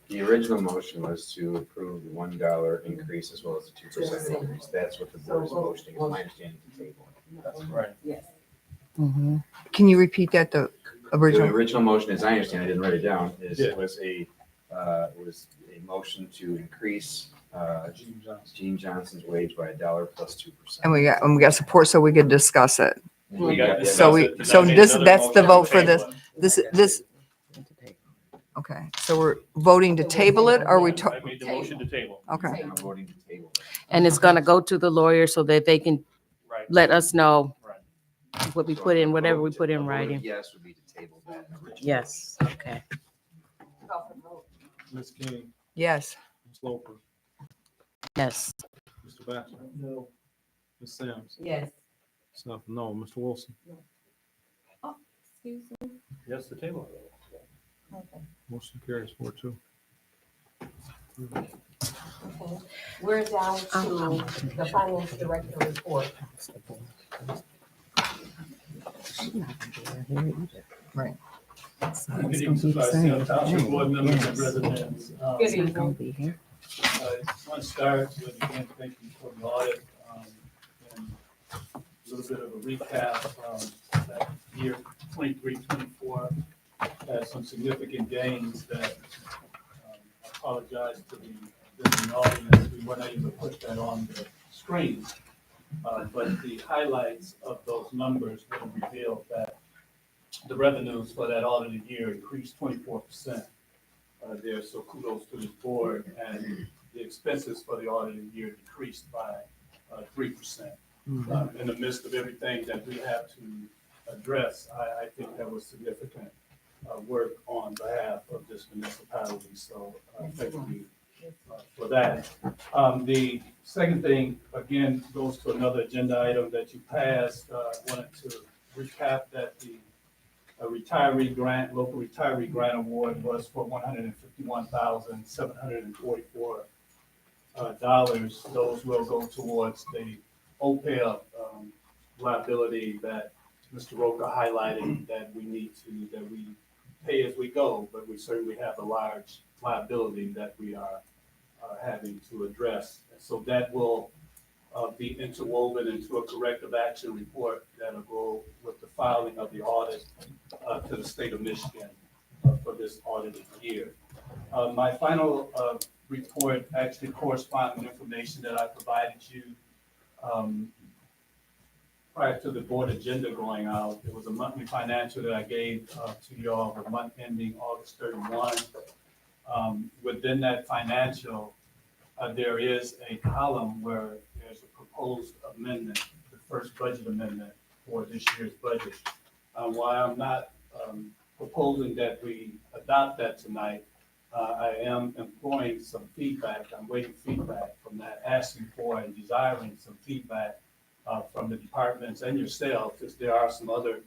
S11: The original motion was to approve the $1 increase as well as the 2% increase. That's what the board is motioning, is my understanding to table.
S3: That's right.
S4: Yes.
S7: Mm-hmm.
S9: Can you repeat that, the
S11: The
S9: original?
S11: original motion, as I understand, I didn't write it down,
S3: Yeah.
S11: was a motion to increase Gene Johnson's wage by $1 plus 2%.
S9: And we got support so we could discuss it.
S3: We got to
S9: So
S3: discuss it.
S9: so
S3: I made
S9: this,
S3: another
S9: that's the
S3: motion
S9: vote
S3: to
S9: for
S3: table
S9: this,
S3: it.
S9: this, okay. So we're voting to table it, or we,
S3: I made the motion to table.
S9: okay.
S11: I'm voting to table.
S7: And it's gonna go to the lawyer so that they can
S3: Right.
S7: let us know
S3: Right.
S7: what we
S11: So
S7: put in,
S11: a
S7: whatever we
S11: vote-
S7: put
S11: a
S7: in
S11: vote of
S7: writing.
S11: Yes would be to table that original.
S7: Yes, okay.
S4: Call for the vote.
S2: Ms. King,
S9: Yes.
S2: Ms. Loper,
S7: Yes.
S2: Mr. Batchelor. No. Ms. Sims.
S4: Yes.
S2: So, no. Mr. Wilson.
S4: Excuse me.
S3: Yes, the table.
S4: Okay.
S2: Motion carries 4-2.
S4: Okay. We're down to the finance director report.
S9: Right.
S6: Good evening, Supervisor, Township board members and residents.
S4: Good evening.
S6: I want to start with, again, thank you for the audit, and a little bit of a recap. That year 23-24 had some significant gains that, I apologize to the visiting audience, we weren't able to put that on the screen. But the highlights of those numbers would have revealed that the revenues for that audited year increased 24% there, so kudos to the board. And the expenses for the audited year decreased by 3%. In the midst of everything that we have to address, I think that was significant work on behalf of this municipality, so thank you for that. The second thing, again, goes to another agenda item that you passed. I wanted to recap that the retiree grant, local retiree grant award was for $151,744. Those will go towards the OPEB liability that Mr. Roca highlighted that we pay as we go, but we certainly have a large liability that we are having to address. So that will be interwoven into a corrective action report that'll go with the filing of the audit to the state of Michigan for this audited year. My final report actually corresponds with information that I provided you prior to the board agenda going out. It was a monthly financial that I gave to you all for month ending August 31. Within that financial, there is a column where there's a proposed amendment, the first budget amendment for this year's budget. While I'm not proposing that we adopt that tonight, I am employing some feedback. I'm waiting feedback from that, asking for and desiring some feedback from the departments and yourself, because there are some other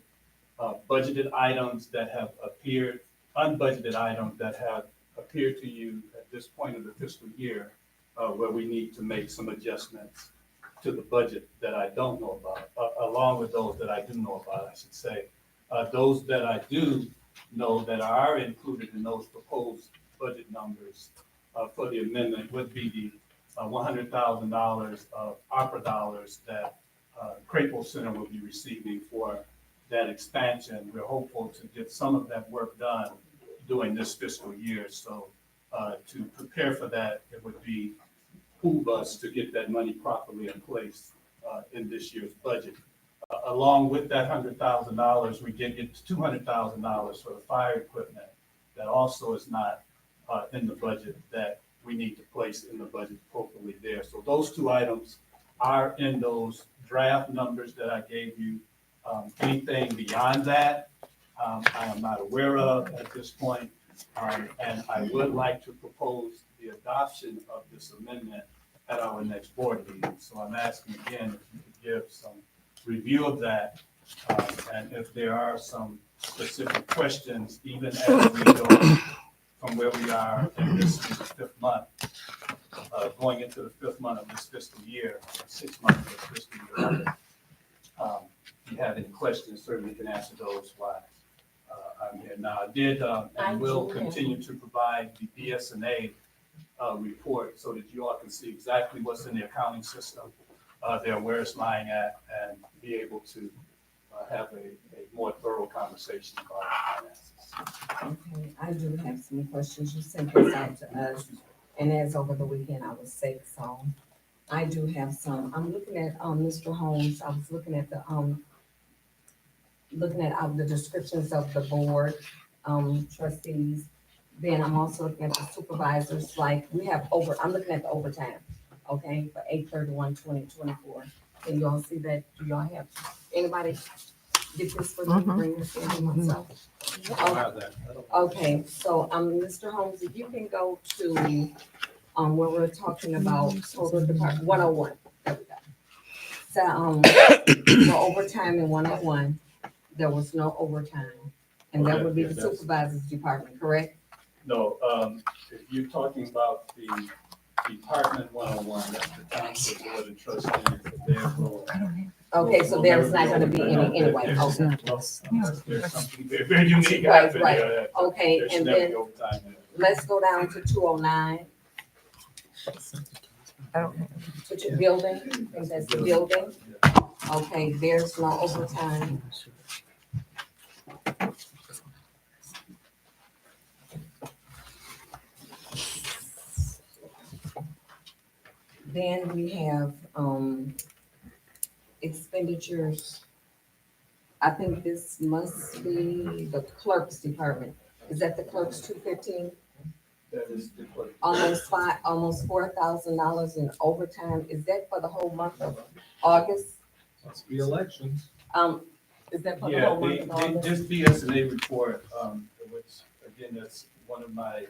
S6: budgeted items that have appeared, unbudgeted items that have appeared to you at this point of the fiscal year, where we need to make some adjustments to the budget that I don't know about, along with those that I do know about, I should say. Those that I do know that are included in those proposed budget numbers for the amendment would be the $100,000 of ARPA dollars that Crapo Center will be receiving for that expansion. We're hopeful to get some of that work done during this fiscal year. So to prepare for that, it would behoove us to get that money properly in place in this year's budget. Along with that $100,000, we did get $200,000 for the fire equipment that also is not in the budget that we need to place in the budget appropriately there. So those two items are in those draft numbers that I gave you. Anything beyond that, I am not aware of at this point. And I would like to propose the adoption of this amendment at our next board meeting. So I'm asking again if you could give some review of that. And if there are some specific questions, even as we go from where we are in this fifth month, going into the fifth month of this fiscal year, 6 months of this fiscal year. If you have any questions, certainly can answer those while I'm here. Now, I did and will continue to provide the BS&A report so that you all can see exactly what's in the accounting system there, where it's lying at, and be able to have a more thorough conversation about finances.
S4: Okay, I do have some questions. You sent this out to us, and as over the weekend I was sick, so I do have some. I'm looking at Mr. Holmes. I was looking at the the descriptions of the board trustees. Then I'm also looking at the supervisors. Like we have I'm looking at the overtime. Okay, for 8/31/2024. Can you all see that? Do y'all have anybody get this for me? Bring this in myself. Okay, so Mr. Holmes, if you can go to where we're talking about total department 101. There we go. So for overtime in 101, there was no overtime, and that would be the supervisor's department, correct?
S6: No, if you're talking about the Department 101, that's the Township Board of Trustees, their role.
S4: Okay, so there's not gonna be any anyway.
S6: There's
S4: Okay.
S6: something very, very unique
S4: Right,
S6: happening
S4: right.
S6: there.
S4: Okay,
S6: There should
S4: and
S6: never
S4: then
S6: be overtime there.
S4: let's go down to 209.
S9: I don't,
S4: But your building, I think that's the building. Okay, there's no overtime. Then we have, expenditures. I think this must be the clerk's department. Is that the clerk's 215?
S6: That is the clerk.
S4: Almost $4,000 in overtime. Is that for the whole month of August?
S2: Must be elections.
S4: Is that for the
S6: Yeah,
S4: whole month of August?
S6: this BSNA report, which, again, that's one of my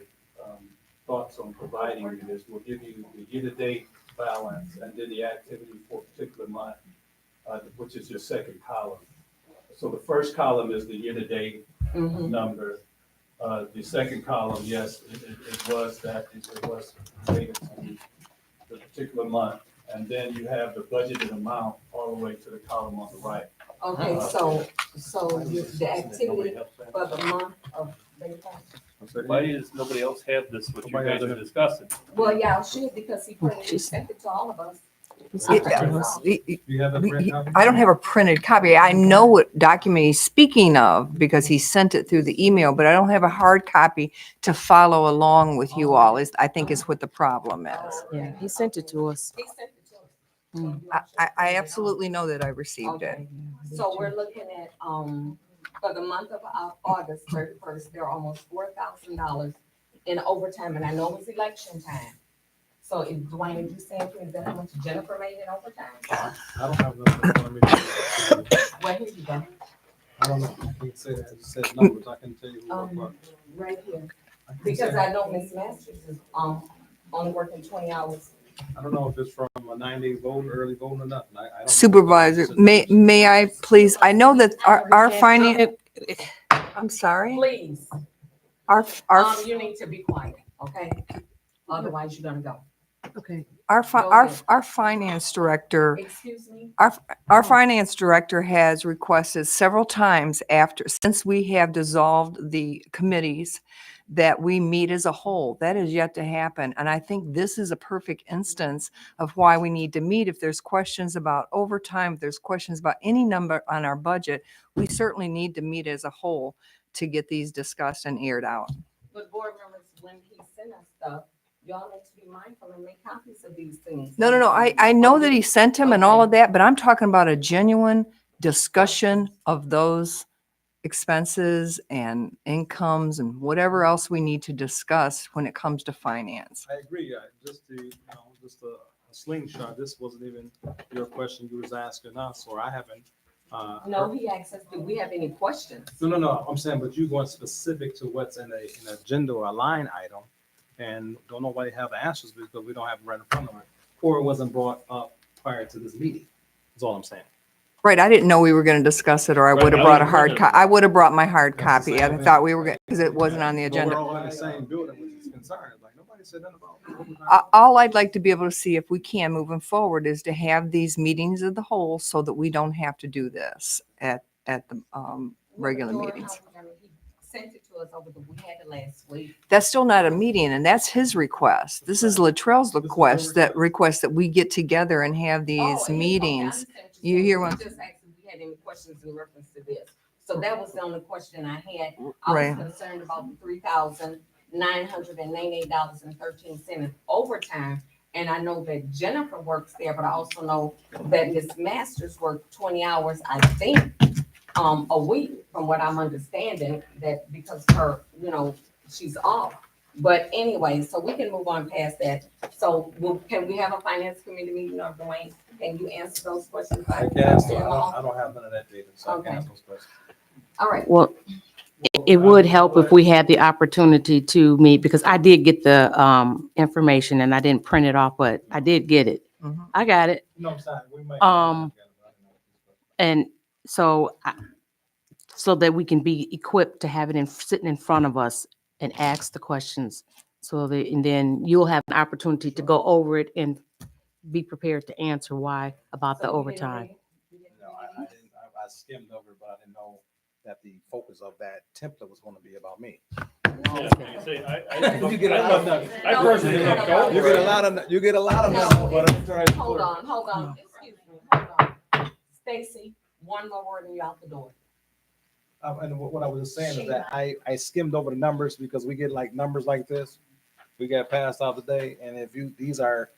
S6: thoughts on providing you this, will give you the year-to-date balance and then the activity for a particular month, which is your second column. So the first column is the year-to-date
S4: Mhm.
S6: number. The second column, yes, it was related to the particular month. And then you have the budgeted amount all the way to the column on the right.
S4: Okay, so the activity for the month of,
S3: Why does nobody else have this, what you
S2: Nobody
S3: guys
S2: has
S3: are
S2: it.
S3: discussing?
S4: well, yeah, I should, because he printed, sent it to all of us.
S2: Do you have a print copy?
S9: I don't have a printed copy. I know what document he's speaking of because he sent it through the email, but I don't have a hard copy to follow along with you all, I think is what the problem is.
S7: Yeah, he sent it to us.
S4: He sent it to us.
S9: I absolutely know that I received it.
S4: Okay, so we're looking at, for the month of August 31st, there are almost $4,000 in overtime, and I know it's election time. So if Dwayne, you saying, is that how much Jennifer made in overtime?
S2: I don't have nothing in front of me.
S4: Well, here you go,
S2: I don't know. I can't say that. It says numbers. I can tell you what.
S4: right here,
S2: I can
S4: because
S2: say-
S4: I know Miss Masters is, only working 20 hours.
S2: I don't know if it's from a 9-day vote, early vote or nothing. I don't know.
S9: Supervisor, may I please, I know that our finance, I'm sorry,
S4: Please,
S9: our,
S4: you need to be quiet, okay? Otherwise, you're gonna go.
S7: Okay.
S9: our finance director,
S4: Excuse me?
S9: our finance director has requested several times since we have dissolved the committees, that we meet as a whole. That is yet to happen. And I think this is a perfect instance of why we need to meet. If there's questions about overtime, if there's questions about any number on our budget, we certainly need to meet as a whole to get these discussed and aired out.
S4: But board members, when he sent us stuff, y'all need to be mindful and make copies of these things.
S9: No. I know that he sent him and all of that, but I'm talking about a genuine discussion of those expenses and incomes and whatever else we need to discuss when it comes to finance.
S2: I agree. Just a slingshot. This wasn't even your question you was asking us, or I haven't.
S4: No, he asked us, do we have any questions?
S2: No. I'm saying, but you going specific to what's in an agenda or a line item, and don't nobody have answers because we don't have it right in front of it, or it wasn't brought up prior to this meeting. That's all I'm saying.
S9: Right, I didn't know we were going to discuss it, or I
S3: Right,
S9: would have
S3: I
S9: brought a
S3: was
S9: hard
S3: wondering.
S9: I would have brought my hard
S2: That's the
S9: copy.
S2: same
S9: I
S2: thing.
S9: thought we were going, because it wasn't on the
S2: But
S9: agenda.
S2: we're all in the same building, which is concerned. Like nobody said nothing about.
S9: All I'd like to be able to see if we can moving forward is to have these meetings of the whole so that we don't have to do this at the regular meetings.
S4: He sent it to us we had it last week.
S9: That's still not a meeting, and that's his request. This is Latrell's
S2: is
S9: request,
S2: their
S9: that request that we get together and have these meetings. You hear what-
S4: Just asked if we had any questions in reference to this. So that was the only question I had. I
S9: Right.
S4: was concerned about the $3,998.13 in overtime. And I know that Jennifer works there, but I also know that Miss Masters worked 20 hours, I think, a week, from what I'm understanding, that because her, she's off. But anyway, so we can move on past that. So can we have a finance committee meeting, or Dwayne, can you answer those questions?
S2: I guess I don't have none of that data, so I
S4: Okay.
S2: can't answer those questions.
S4: All right.
S7: Well, it would help if we had the opportunity to meet, because I did get the information and I didn't print it off, but I did get it.
S9: Mhm.
S7: I got it.
S2: No, I'm sorry. We might.
S7: And so, so that we can be equipped to have it sitting in front of us and ask the questions. And then you'll have an opportunity to go over it and be prepared to answer why about the
S4: So you didn't
S7: overtime.
S4: read it?
S2: No, I didn't. I skimmed over it, but I didn't know that the focus of that template was going to be about me.
S3: Yeah, like I say,
S2: You get a lot of,
S3: I personally looked over.
S2: you get a lot of, you get a lot of them, but I'm trying to.
S4: Hold on, excuse me, hold on. Stacy, one more word and you out the door.
S2: And what I was just saying is that I skimmed over the numbers because we get like numbers like this. We got passed out today, and if you, these are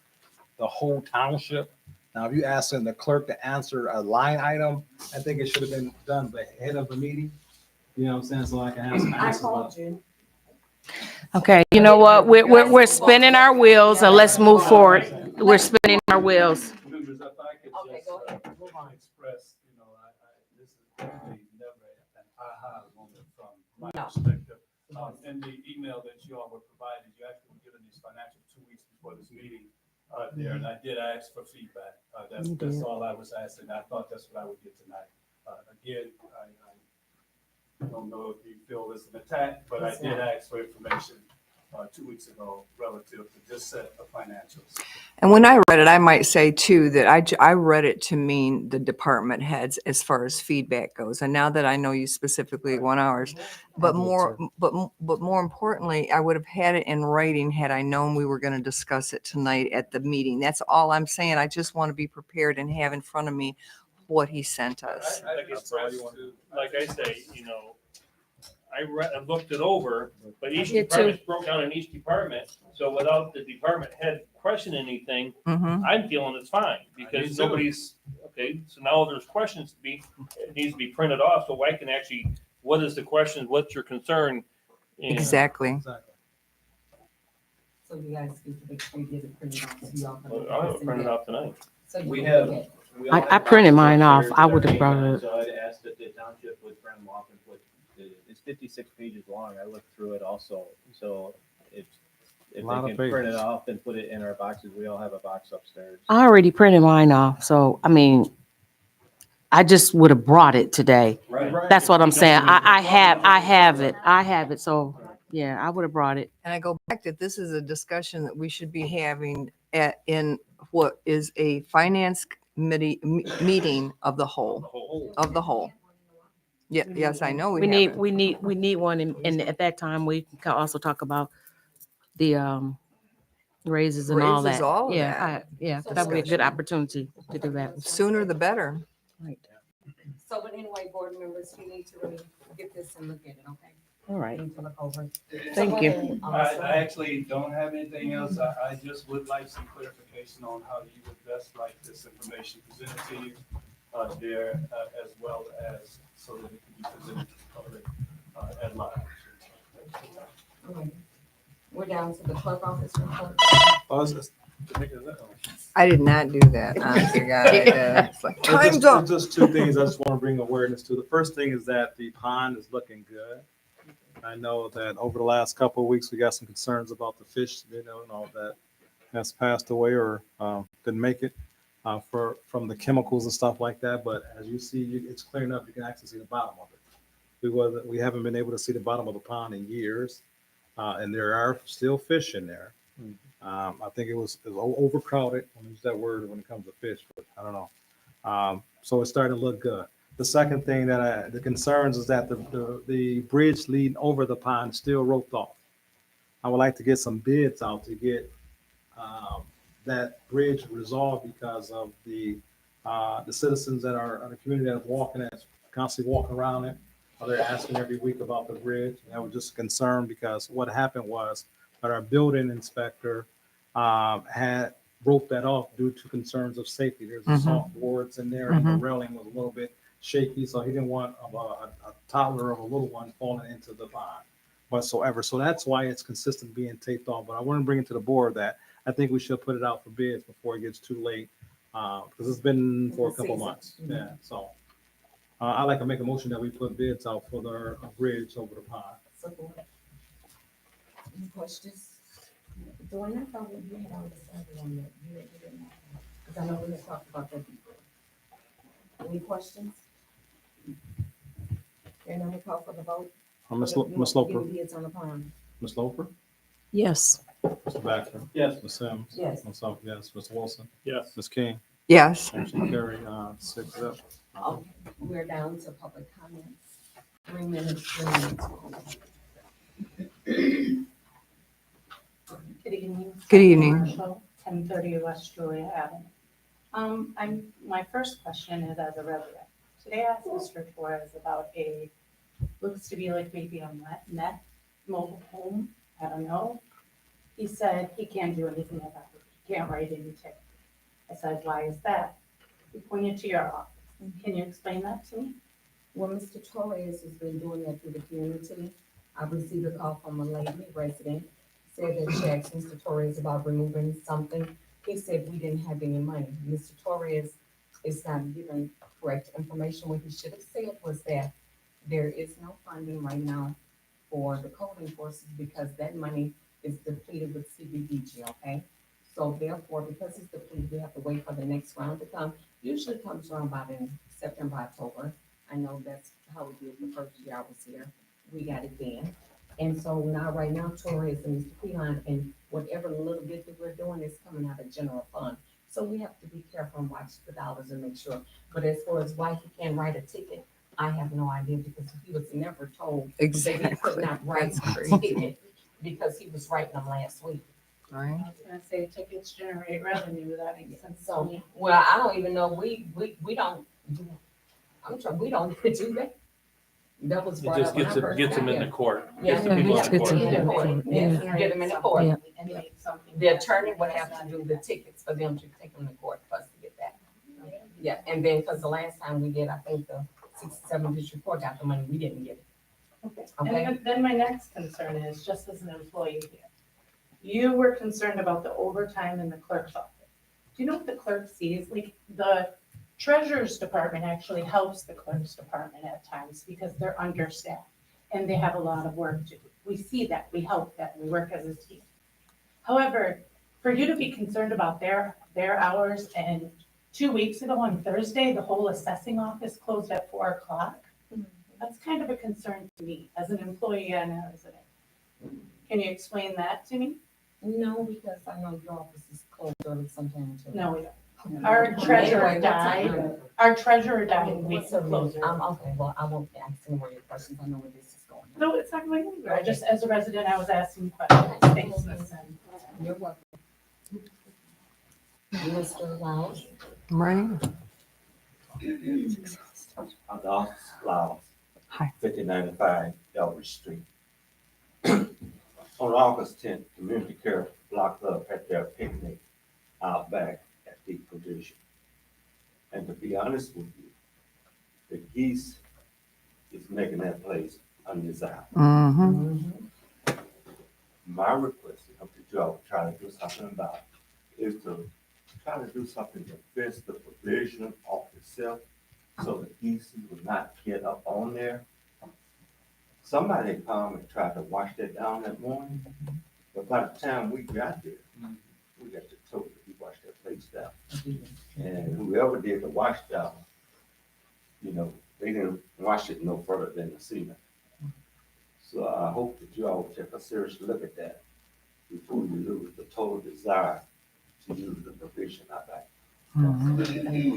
S2: the whole township. Now, if you asking the clerk to answer a line item, I think it should have been done ahead of the meeting. You know what I'm saying? So I can have some
S4: I
S2: answers.
S4: called you.
S7: Okay, you know what? We're spinning our wheels and let's move forward. We're spinning our wheels.
S6: Members, if I could
S4: Okay,
S6: just,
S4: go ahead, move on.
S6: express, this is definitely never an aha moment from my
S4: No.
S6: perspective. In the email that you all were provided, you actually were given these financial 2 weeks before this meeting, there, and I did ask for feedback. That's all I was asking. I thought that's what I would get tonight. Again, I don't know if you feel it's an attack, but I did ask for information 2 weeks ago relative to this set of financials.
S9: And when I read it, I might say too that I read it to mean the department heads as far as feedback goes. And now that I know you specifically want ours, but more importantly, I would have had it in writing had I known we were going to discuss it tonight at the meeting. That's all I'm saying. I just want to be prepared and have in front of me what he sent us.
S3: Like I say, I looked it over, but each
S7: did too.
S3: department's broke down in each department. So without the department head questioning anything,
S9: Mm-hmm.
S3: I'm feeling it's fine
S6: Me
S3: because
S6: too.
S3: nobody's, okay, so now there's questions it needs to be printed off so I can actually, what is the question, what's your concern? And
S9: Exactly.
S4: So you guys need to make sure you get it printed off. So y'all can-
S3: I'll have it printed off tonight.
S4: So you
S10: We
S4: can
S10: have-
S4: look at it.
S7: I printed mine off. I would have brought it.
S10: So I'd asked that the township would print them off and put, it's 56 pages long. I looked through it also. So if they
S2: Lot of
S10: can print it
S2: pages.
S10: off and put it in our boxes, we all have a box upstairs.
S7: I already printed mine off. So, I mean, I just would have brought it today.
S10: Right.
S7: That's what I'm saying. I have it. So, yeah, I would have brought it.
S9: And I go back that this is a discussion that we should be having in what is a finance committee meeting of the whole, of the whole. Yeah, yes, I know we haven't.
S7: We need one. And at that time, we can also talk about the raises and all
S9: Raises,
S7: that.
S9: all of
S7: Yeah, that would be a good opportunity to do that.
S9: Sooner the better.
S7: Right.
S4: So, but anyway, board members, you need to really get this and look at it, okay?
S7: All right.
S4: You need to look over it. So
S7: Thank
S4: go
S7: you.
S4: ahead,
S6: I actually don't have anything else. I just would like some clarification on how you would best like this information presented to you there, as well as so that it can be presented to the public at large.
S4: Okay. We're down to the clerk office report.
S9: I did not do that. Honestly, God, it's like, time's up.
S2: Just two things I just want to bring awareness to. The first thing is that the pond is looking good. I know that over the last couple of weeks, we got some concerns about the fish, and all that has passed away or didn't make it from the chemicals and stuff like that. But as you see, it's clear enough. You can actually see the bottom of it. We haven't been able to see the bottom of the pond in years, and there are still fish in there. I think it was overcrowded. I use that word when it comes to fish, but I don't know. So it's starting to look good. The second thing that the concerns is that the bridge leading over the pond is still roped off. I would like to get some bids out to get that bridge resolved because of the citizens that are in the community that are walking, that's constantly walking around it. They're asking every week about the bridge. And that was just a concern because what happened was that our building inspector had roped that off due to concerns of safety. There's soft boards in there and the railing was a little bit shaky, so he didn't want a toddler or a little one falling into the pond whatsoever. So that's why it's consistent being taped off. But I want to bring it to the board that I think we should put it out for bids before it gets too late because it's been for a couple months. Yeah, so I'd like to make a motion that we put bids out for the bridge over the pond.
S4: Support. Any questions? Dwayne, I thought you had already started on that. You didn't. Because I know we had talked about that before. Any questions? And I'm gonna call for the vote.
S2: Ms.
S4: You want to
S2: Loper.
S4: give bids on the pond?
S2: Ms. Loper?
S7: Yes.
S2: Mr. Baxter?
S6: Yes.
S2: Ms. Sims?
S4: Yes.
S2: Myself, yes. Mr. Wilson?
S3: Yes.
S2: Ms. King?
S9: Yes.
S2: Motion carry 6-0.
S4: Okay, we're down to public comments. 3 minutes, 3 minutes.
S12: Good evening.
S9: Good evening.
S12: Marshall, 1030 West Julia Avenue. My first question is as a resident. Today I asked Mr. Torres about looks to be like maybe a net mobile home. I don't know. He said he can't do anything about it. He can't write any ticket. I said, why is that? He pointed to your office. Can you explain that to me?
S4: Well, Mr. Torres has been doing that through the community. I received a call from a lady resident, said that she asked Mr. Torres about removing something. He said we didn't have any money. Mr. Torres is not giving correct information. What he should have said was that there is no funding right now for the code enforcement because that money is depleted with CBDG, okay? So therefore, because it's depleted, we have to wait for the next round to come. Usually comes around about in September, October. I know that's how we did the first year I was here. We got it then. And so now, right now, Torres and Mr. Peon and whatever little bit that we're doing is coming out of general fund. So we have to be careful and watch the dollars and make sure. But as far as why he can't write a ticket, I have no idea because he was never told that he could
S9: Exactly.
S4: not write
S9: That's
S4: a
S9: crazy.
S4: ticket because he was writing them last week.
S9: Right.
S12: I was gonna say tickets generate revenue. That makes sense to
S4: So,
S12: me.
S4: well, I don't even know, we don't do, I'm sure we don't do that. That was
S3: It
S4: brought
S3: just
S4: up when I first
S3: gets
S4: got
S3: them in
S4: here.
S3: the court.
S4: Yeah,
S3: Gets the people
S4: we
S3: in
S4: have to
S7: Gets
S3: court.
S4: get them in court. Yes,
S12: Generate
S4: get them in the
S12: something
S4: court.
S12: and make something.
S4: The attorney would have to do the tickets for them to take them to court for us to get that. Yeah, and then, because the last time we did, I think the 67 district court got the money, we didn't get it.
S12: Okay.
S4: Okay.
S12: And then my next concern is, just as an employee here, you were concerned about the overtime in the clerk's office. Do you know what the clerk sees? Like, the treasurer's department actually helps the clerk's department at times because they're understaffed and they have a lot of work to do. We see that, we help that, we work as a team. However, for you to be concerned about their hours, and 2 weeks ago on Thursday, the whole assessing office closed at 4 o'clock. That's kind of a concern to me as an employee and a resident. Can you explain that to me?
S4: No, because I know your office is closed early sometimes too.
S12: No, we don't. Our treasurer
S4: Anyway, what's up?
S12: died. Our treasurer died in weeks
S4: What's up,
S12: of
S4: Liz?
S12: closure.
S4: Okay, well, I won't ask any more of your questions, I know where this is going.
S12: No, it's not going anywhere. I just, as a resident, I was asking questions. Thanks, Ms. Sen.
S4: You're welcome. Mr. Laus?
S9: Right.
S13: Don Laws.
S9: Hi.
S13: 5095 Elbridge Street. On August 10th, Community Care Block Club had their picnic out back at the position. And to be honest with you, the geese is making that place undesirable.
S9: Mm-hmm.
S13: My request, I hope that you all try to do something about it, is to try to do something to fix the provision of itself so the geese will not get up on there. Somebody come and tried to wash that down that morning, but by the time we got there, we got to told that he washed that place down. And whoever did the wash down, you know, they didn't wash it no further than the cement. So I hope that you all take a serious look at that before you lose the total desire to use the provision out back.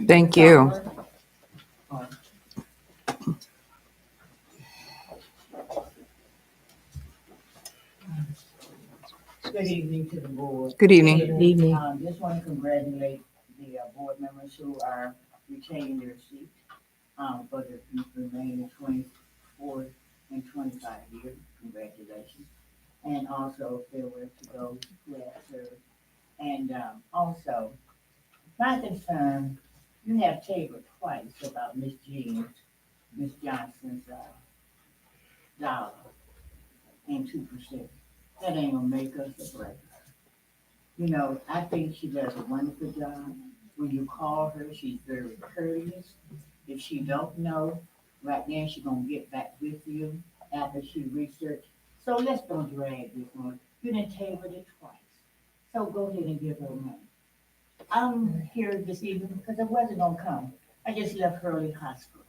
S9: Thank you.
S14: Good evening to the board.
S9: Good evening.
S7: Evening.
S14: Just want to congratulate the board members who are retaining their seat for the remaining 24 and 25 years. Congratulations. And also farewell to those who have served. And also, my concern, you have tabled twice about Miss Johnson's dollar and 2%. That ain't gonna make us a break. You know, I think she does a wonderful job. When you call her, she's very courteous. If she don't know, right now she's gonna get back with you after she researched. So let's don't drag this one. You done tabled it twice. So go ahead and give her money. I'm here this evening because I wasn't gonna come. I just left Hurley Hospital.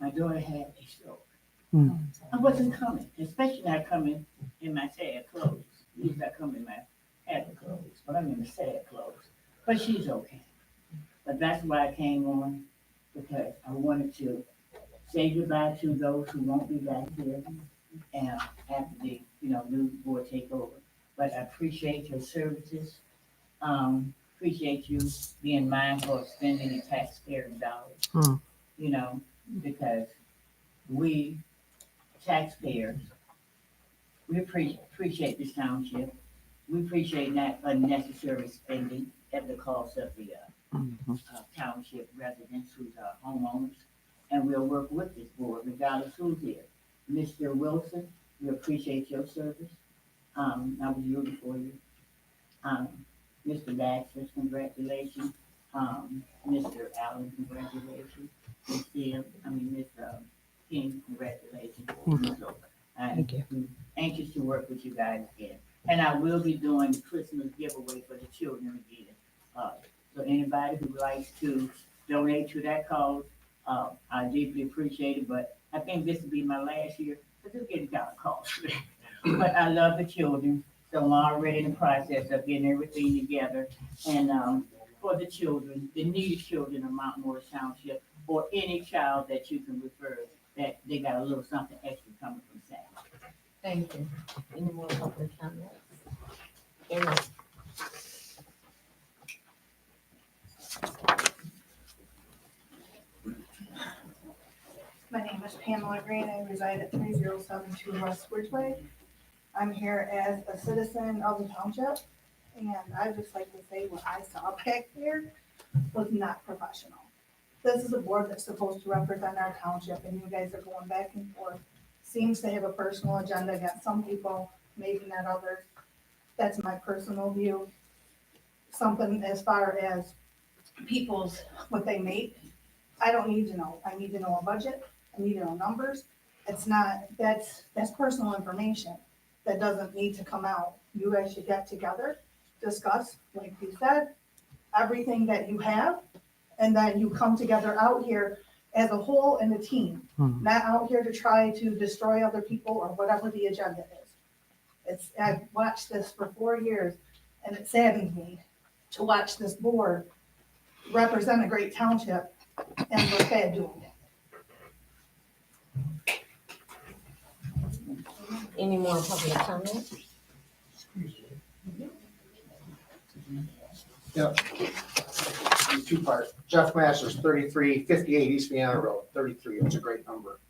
S14: My daughter had a stroke. I wasn't coming, especially not coming in my sad clothes. Usually I come in my happy clothes, but I'm in the sad clothes. But she's okay. But that's why I came on, because I wanted to say goodbye to those who won't be back here after the new board take over. But I appreciate your services. Appreciate you being mindful of spending the taxpayer dollars.
S9: Hmm.
S14: Because we taxpayers, we appreciate this township. We appreciate not unnecessary spending at the cost of the township residents who's our homeowners. And we'll work with this board regardless who's here. Mr. Wilson, we appreciate your service. I was rooting for you. Mr. Baxter, congratulations. Mr. Allen, congratulations. Ms. King, congratulations. So,
S9: Thank you.
S14: I'm anxious to work with you guys again. And I will be doing the Christmas giveaway for the children again. So anybody who likes to donate to that cause, I deeply appreciate it, but I think this will be my last year, because it's getting kind of costly. But I love the children, so I'm already in the process of getting everything together. And for the children, the needy children of Mount Morris Township, or any child that you can refer, that they got a little something extra coming from Santa.
S4: Thank you. Any more public comments? Amen.
S15: My name is Pamela Green. I reside at 3072 West Ridgeway. I'm here as a citizen of the township, and I'd just like to say what I saw back there was not professional. This is a board that's supposed to represent our township, and you guys are going back and forth. Seems to have a personal agenda against some people, maybe not others. That's my personal view. Something as far as people's, what they make, I don't need to know. I need to know a budget. I need to know numbers. It's not, that's personal information that doesn't need to come out. You guys should get together, discuss, like you said, everything that you have, and then you come together out here as a whole and a team, not out here to try to destroy other people or whatever the agenda is. I've watched this for 4 years, and it saddens me to watch this board represent a great township and we're bad doing it.
S4: Any more public comments?
S16: Yep. Two parts. Jeff Masters, 3358 East Vienna Road, 33. It's a great number.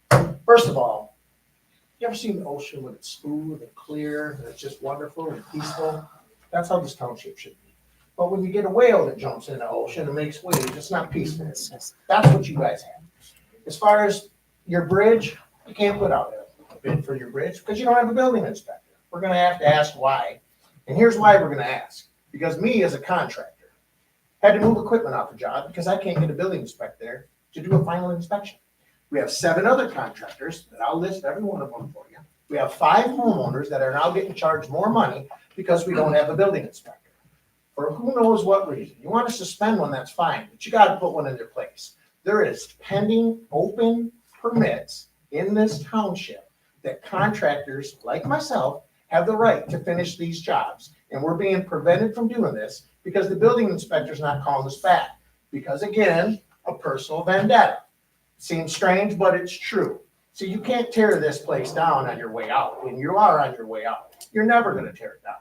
S16: First of all, you ever seen the ocean when it's smooth and clear and it's just wonderful and peaceful? That's how this township should be. But when you get a whale that jumps in the ocean and makes waves, it's not peaceful. That's what you guys have. As far as your bridge, you can't put out a bid for your bridge because you don't have a building inspector. We're going to have to ask why. And here's why we're going to ask. Because me as a contractor had to move equipment off the job because I can't get a building inspector there to do a final inspection. We have 7 other contractors that I'll list every one of them for you. We have 5 homeowners that are now getting charged more money because we don't have a building inspector. For who knows what reason. You want to suspend one, that's fine, but you got to put one in their place. There is pending open permits in this township that contractors like myself have the right to finish these jobs. And we're being prevented from doing this because the building inspector's not calling us back. Because again, a personal vendetta. Seems strange, but it's true. So you can't tear this place down on your way out. When you are on your way out, you're never going to tear it down.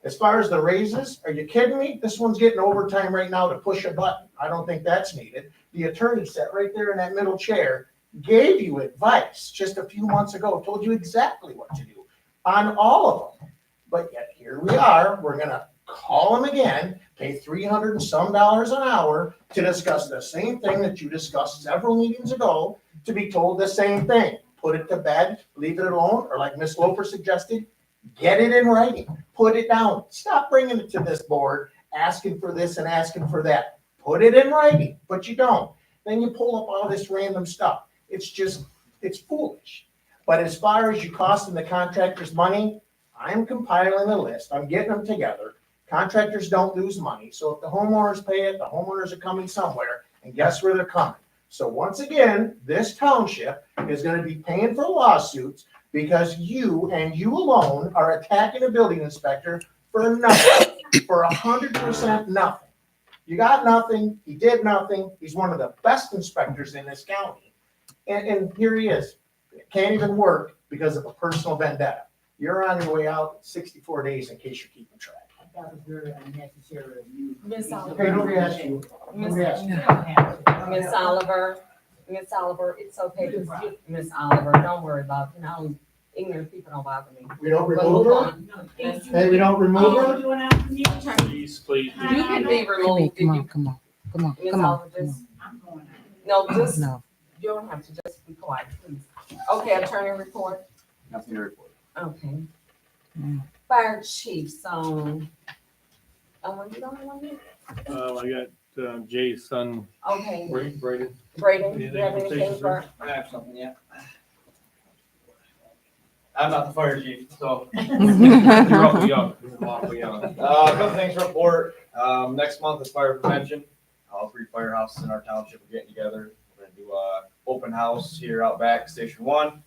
S16: As far as the raises, are you kidding me? This one's getting overtime right now to push a button. I don't think that's needed. The attorney sat right there in that middle chair, gave you advice just a few months ago, told you exactly what to do on all of them. But yet here we are, we're going to call them again, pay $300 and some an hour to discuss the same thing that you discussed several meetings ago, to be told the same thing. Put it to bed, leave it alone, or like Ms. Loper suggested, get it in writing, put it down. Stop bringing it to this board, asking for this and asking for that. Put it in writing, but you don't. Then you pull up all this random stuff. It's foolish. But as far as you costing the contractors money, I'm compiling a list. I'm getting them together. Contractors don't lose money. So if the homeowners pay it, the homeowners are coming somewhere. And guess where they're coming? So once again, this township is going to be paying for lawsuits because you and you alone are attacking a building inspector for nothing, for 100% nothing. You got nothing. He did nothing. He's one of the best inspectors in this county. And here he is. It can't even work because of a personal vendetta. You're on your way out 64 days in case you're keeping track.
S14: That was very unnecessary of you.
S4: Miss
S16: Okay, nobody asked you. Nobody asked you.
S4: Miss Oliver, it's okay to, Miss Oliver, don't worry about it. Now, ignorant people don't bother me.
S16: We don't
S4: But
S16: remove
S4: move
S16: her?
S4: on. Yes.
S16: Hey, we don't remove her?
S3: Please, please.
S4: You can be removed.
S7: Come on, come on, come on,
S4: Miss
S7: come on.
S4: Oliver, just,
S14: I'm going out.
S4: no, just,
S7: No.
S4: you don't have to, just be quiet, please. Okay, attorney report,
S11: Nothing to report.
S4: okay.
S7: Mm.
S4: Fire chief, so, you don't want me?
S3: I got Jay's son,
S4: Okay,
S3: Braden.
S4: Braden, do you
S3: Anything
S4: have
S3: for
S4: anything
S3: station
S4: for?
S17: I have something, yeah. I'm not the fire chief, so.
S3: You're awful young. You're awful young.
S17: A couple things to report. Next month is fire prevention. All 3 firehouses in our township are getting together. We're gonna do a open house here out back, Station 1.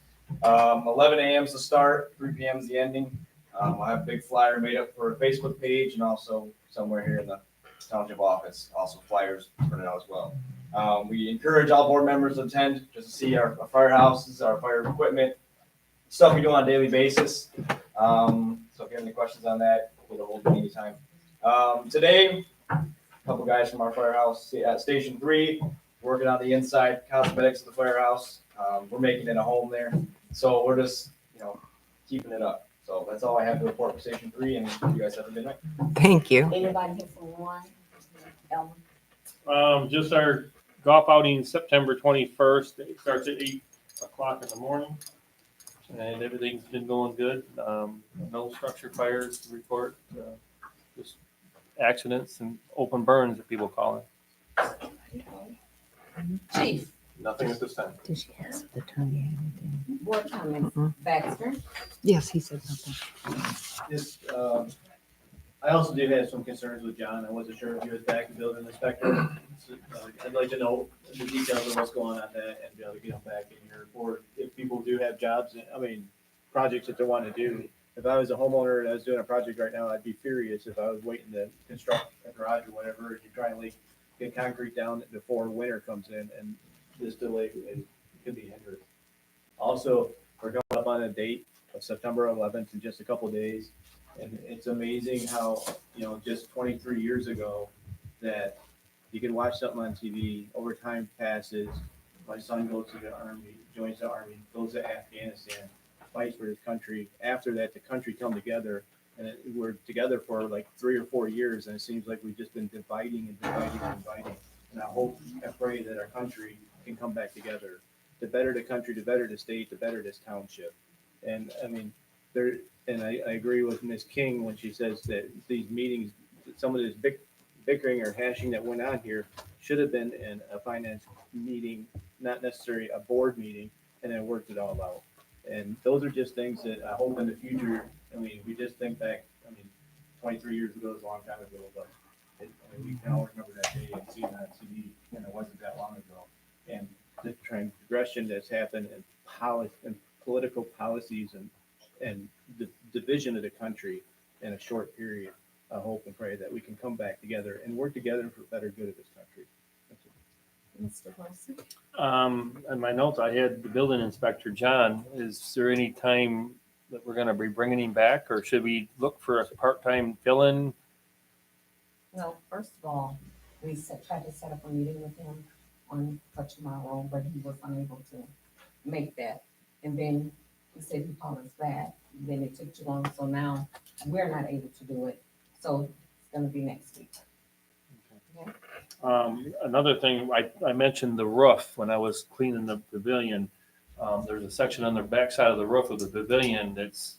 S17: 11 a.m. is the start, 3 p.m. is the ending. I'll have a big flyer made up for a Facebook page and also somewhere here in the township office. Also flyers printed out as well. We encourage all board members to attend just to see our firehouses, our fire equipment, stuff we do on a daily basis. So if you have any questions on that, get a hold of me anytime. Today, a couple guys from our firehouse at Station 3 working on the inside cosmetics of the firehouse. We're making it a home there. So we're just, keeping it up. So that's all I have to report for Station 3, and you guys have a good night.
S9: Thank you.
S4: Anybody here for one? Elma?
S3: Just our golf outing September 21st. It starts at 8 o'clock in the morning. And everything's been going good. No structure fires to report. Just accidents and open burns that people call it.
S4: Chief,
S3: Nothing at this time.
S7: Did she ask the attorney anything?
S4: board comments,
S9: Mm-mm.
S4: Baxter?
S9: Yes, he said something.
S10: Just, I also did have some concerns with John. I wasn't sure if he was back to building inspector. So, I'd like to know the details of what's going on that and be able to get him back in here. Or if people do have jobs, projects that they want to do. If I was a homeowner and I was doing a project right now, I'd be furious if I was waiting to construct a garage or whatever. If you try and get concrete down before winter comes in, and this delay could be hindered. Also, we're going up on a date of September 11th in just a couple of days. And it's amazing how, just 23 years ago that you can watch something on TV, over time passes, my son goes to the army, joins the army, goes to Afghanistan, fights for his country. After that, the country come together, and we're together for like 3 or 4 years, and it seems like we've just been dividing and dividing and dividing. And I hope and pray that our country can come back together. The better the country, the better the state, the better this township. And I agree with Ms. King when she says that these meetings, some of this bickering or hashing that went on here should have been in a finance meeting, not necessarily a board meeting, and then worked it all out. And those are just things that I hope in the future, we just think back, 23 years ago is a long time ago, but we can all remember that day and see that on TV, and it wasn't that long ago. And the transgression that's happened in political policies and the division of the country in a short period. I hope and pray that we can come back together and work together for better good of this country.
S4: Mr. Wilson?
S3: In my notes, I had the building inspector, John. Is there any time that we're gonna be bringing him back, or should we look for a part-time fill-in?
S4: No, first of all, we tried to set up a meeting with him for tomorrow, but he was unable to make that. And then he said he called us back, then it took too long, so now we're not able to do it. So it's gonna be next week. Okay?
S3: Another thing, I mentioned the roof when I was cleaning the pavilion. There's a section on the backside of the roof of the pavilion it's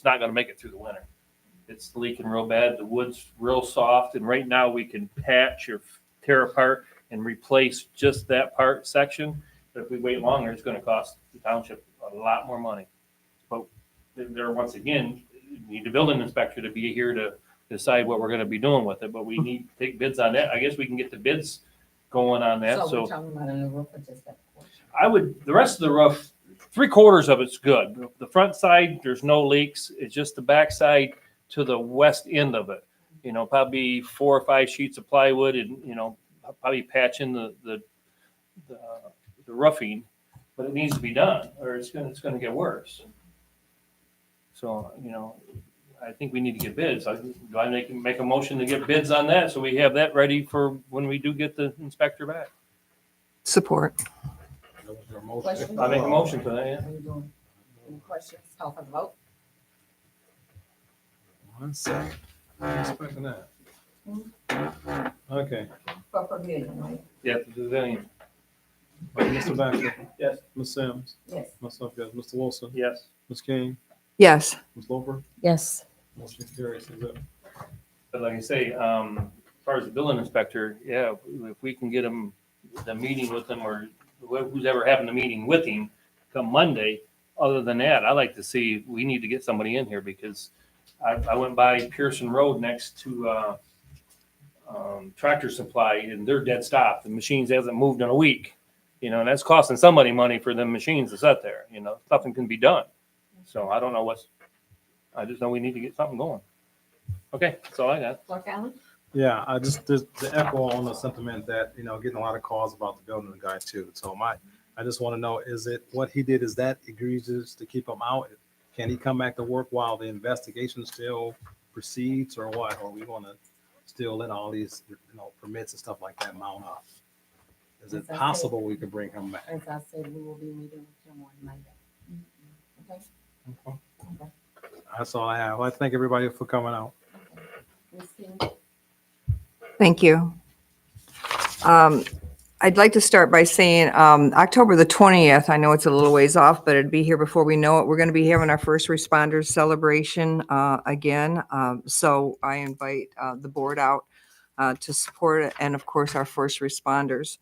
S3: not gonna make it through the winter. It's leaking real bad. The wood's real soft, and right now we can patch or tear apart and replace just that section. But if we wait longer, it's gonna cost the township a lot more money. But there, once again, you need the building inspector to be here to decide what we're gonna be doing with it, but we need to take bids on that. I guess we can get the bids going on that,
S4: So
S3: so.
S4: we're talking about a new roof or just that portion?
S3: The rest of the roof, 3/4 of it's good. The front side, there's no leaks. It's just the back side to the west end of it. Probably 4 or 5 sheets of plywood and, probably patching the roofing, but it needs to be done or it's gonna get worse. So, I think we need to get bids. Do I make a motion to get bids on that, so we have that ready for when we do get the inspector back?
S9: Support.
S4: Questions?
S3: I make a motion for that, yeah.
S4: How you doing? Any questions? Call for the vote?
S2: One second. I'm expecting that. Okay.
S4: For pavilion, right?
S3: Yeah, the pavilion.
S2: Mr. Baxter?
S10: Yes.
S2: Ms. Sims?
S4: Yes.
S2: Myself, yes. Mr. Wilson?
S3: Yes.
S2: Ms. King?
S9: Yes.
S2: Ms. Loper?
S7: Yes.
S2: Motion carries. Is it?
S3: But like I say, as far as the building inspector, yeah, if we can get him, the meeting with him, or who's ever having the meeting with him come Monday. Other than that, I like to see, we need to get somebody in here, because I went by Pearson Road next to Tractor Supply, and they're dead stop. The machines hasn't moved in a week. And that's costing somebody money for them machines to sit there. Nothing can be done. So I don't know I just know we need to get something going. Okay, that's all I got.
S4: Clark Allen?
S2: Yeah, I just the echo on the sentiment that getting a lot of calls about the building guy too. So I just want to know, is it what he did? Is that egregious to keep him out? Can he come back to work while the investigation still proceeds, or what? Or are we going to still let all these permits and stuff like that mount up? Is it possible we could bring him back?
S4: As I said, we will be meeting with him on Monday. Okay? Okay.
S2: That's all I have. I thank everybody for coming out.
S4: Ms. King?
S9: Thank you. I'd like to start by saying October the 20th, I know it's a little ways off, but it'd be here before we know it. We're going to be having our first responders celebration again. So I invite the board out to support it, and of course, our first responders.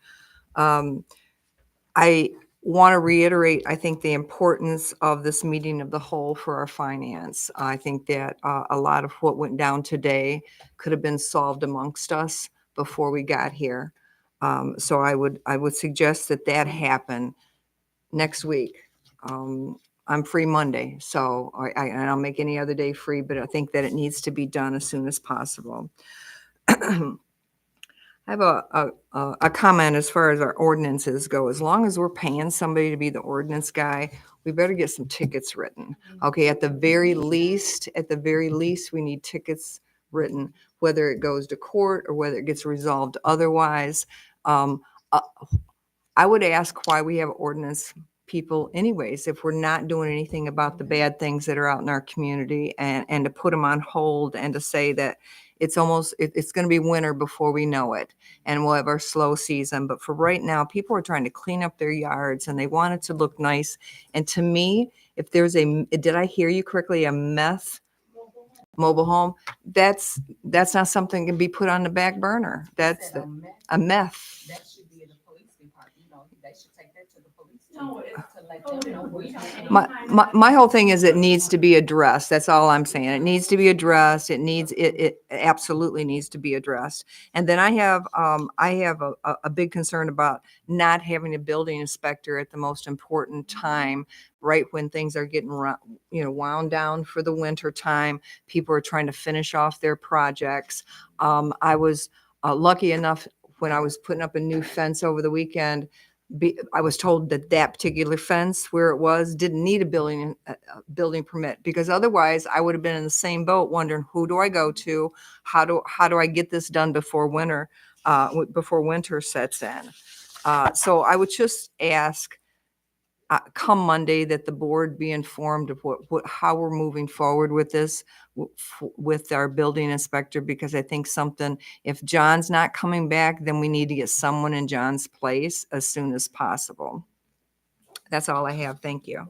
S9: I want to reiterate, I think, the importance of this meeting of the whole for our finance. I think that a lot of what went down today could have been solved amongst us before we got here. So I would suggest that happen next week. I'm free Monday, so and I'll make any other day free, but I think that it needs to be done as soon as possible. I have a comment as far as our ordinances go. As long as we're paying somebody to be the ordinance guy, we better get some tickets written. Okay, at the very least, we need tickets written, whether it goes to court or whether it gets resolved otherwise. I would ask why we have ordinance people anyways, if we're not doing anything about the bad things that are out in our community, and to put them on hold and to say that it's going to be winter before we know it, and we'll have our slow season. But for right now, people are trying to clean up their yards and they want it to look nice. And to me, if there's did I hear you correctly, a mobile home, that's not something that can be put on the back burner. That's a meth.
S4: That should be in the police department. They should take that to the police. No, to let them know we don't.
S9: My whole thing is it needs to be addressed. That's all I'm saying. It needs to be addressed. It absolutely needs to be addressed. And then I have a big concern about not having a building inspector at the most important time, right when things are getting wound down for the winter time. People are trying to finish off their projects. I was lucky enough when I was putting up a new fence over the weekend. I was told that particular fence where it was didn't need a building permit, because otherwise I would have been in the same boat wondering, who do I go to? How do I get this done before winter sets in? So I would just ask, come Monday, that the board be informed of how we're moving forward with this with our building inspector, because I think if John's not coming back, then we need to get someone in John's place as soon as possible. That's all I have. Thank you.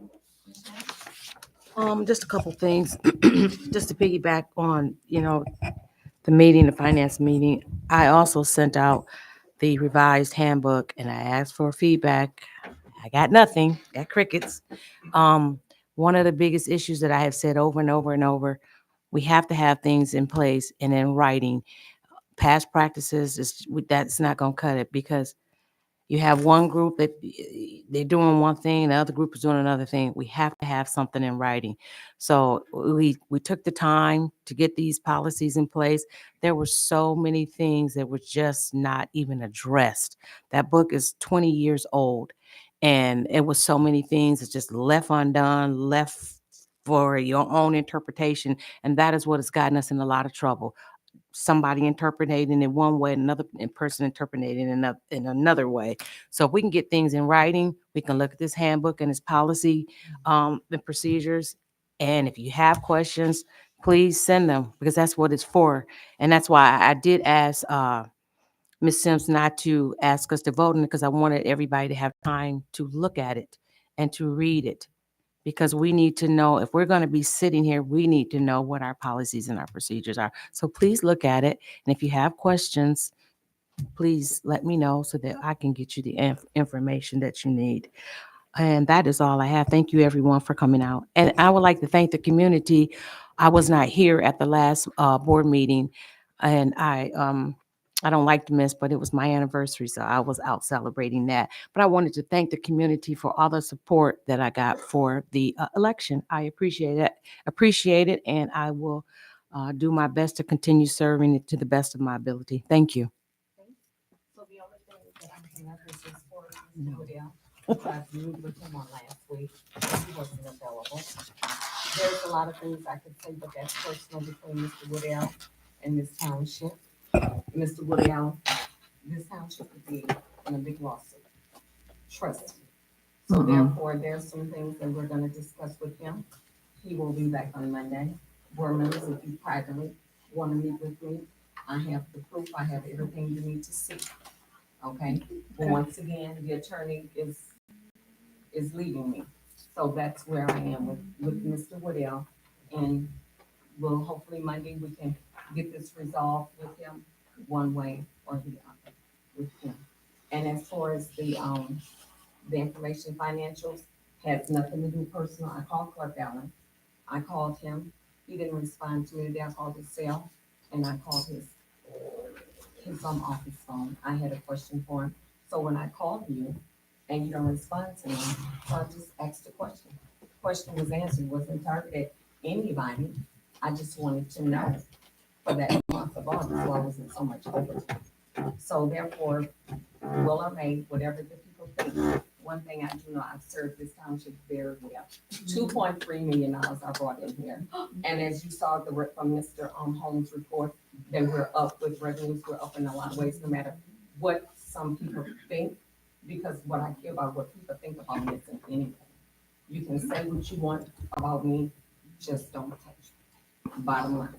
S7: Just a couple things, just to piggyback on, the finance meeting. I also sent out the revised handbook and I asked for feedback. I got nothing, got crickets. One of the biggest issues that I have said over and over and over, we have to have things in place and in writing. Past practices, that's not going to cut it, because you have one group that they're doing one thing, the other group is doing another thing. We have to have something in writing. So we took the time to get these policies in place. There were so many things that were just not even addressed. That book is 20 years old, and it was so many things that just left undone, left for your own interpretation. And that is what has gotten us in a lot of trouble. Somebody interpreting it one way, another person interpreting it in another way. So if we can get things in writing, we can look at this handbook and its policy and procedures. And if you have questions, please send them, because that's what it's for. And that's why I did ask Ms. Sims not to ask us to vote on it, because I wanted everybody to have time to look at it and to read it. Because we need to know, if we're going to be sitting here, we need to know what our policies and our procedures are. So please look at it. And if you have questions, please let me know so that I can get you the information that you need. And that is all I have. Thank you, everyone, for coming out. And I would like to thank the community. I was not here at the last board meeting, and I don't like to miss, but it was my anniversary, so I was out celebrating that. But I wanted to thank the community for all the support that I got for the election. I appreciate it, and I will do my best to continue serving it to the best of my ability. Thank you.
S4: So the only thing that I'm gonna this is for Mr. Woodell. I've moved with him on last week, he wasn't available. There's a lot of things I could say, but that's personal between Mr. Woodell and this township. Mr. Woodell, this township could be in a big lawsuit. Trust me. So therefore, there's some things that we're gonna discuss with him. He will be back on Monday. Board members, if you privately wanna meet with me, I have the proof, I have everything you need to see. Okay, but once again, the attorney is leaving me. So that's where I am with Mr. Woodell. And we'll hopefully Monday, we can get this resolved with him one way or the other with him. And as far as the information financials, has nothing to do personal. I called Clark Allen. I called him. He didn't respond to me today. I called his cell and I called his office phone. I had a question for him. So when I called you and you don't respond to me, so I just asked a question. The question was answered, wasn't targeted at anybody. I just wanted to know for that month of August why wasn't so much overtime. So therefore, will or may, whatever the people think. One thing I do know, I've served this township very well. $2.3 million I brought in here. And as you saw from Mr. Holmes' report, that we're up with revenues, we're up in a lot of ways, no matter what some people think, because what I care about, what people think about me isn't anything. You can say what you want about me, just don't touch me. Bottom line,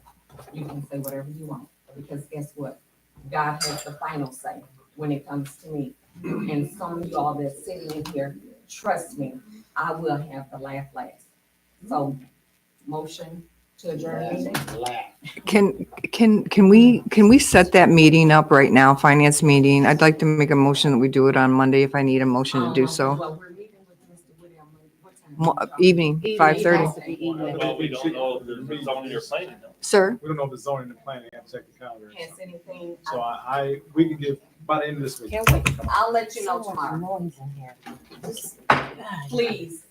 S4: you can say whatever you want, because guess what? God has the final say when it comes to me. And some of y'all that's sitting in here, trust me, I will have the last. So, motion to adjourn.
S9: Can we set that meeting up right now, finance meeting? I'd like to make a motion that we do it on Monday if I need a motion to do so.
S4: Well, we're meeting with Mr. Woodell Monday. What time?
S9: Evening, 5:30.
S3: Well, we don't know if there's zoning or planning though.
S9: Sir?
S2: We don't know if it's zoning and planning, I have to check the calendar.
S4: Has anything,
S2: So we can get by the end of this week.
S4: I'll let you know tomorrow. Please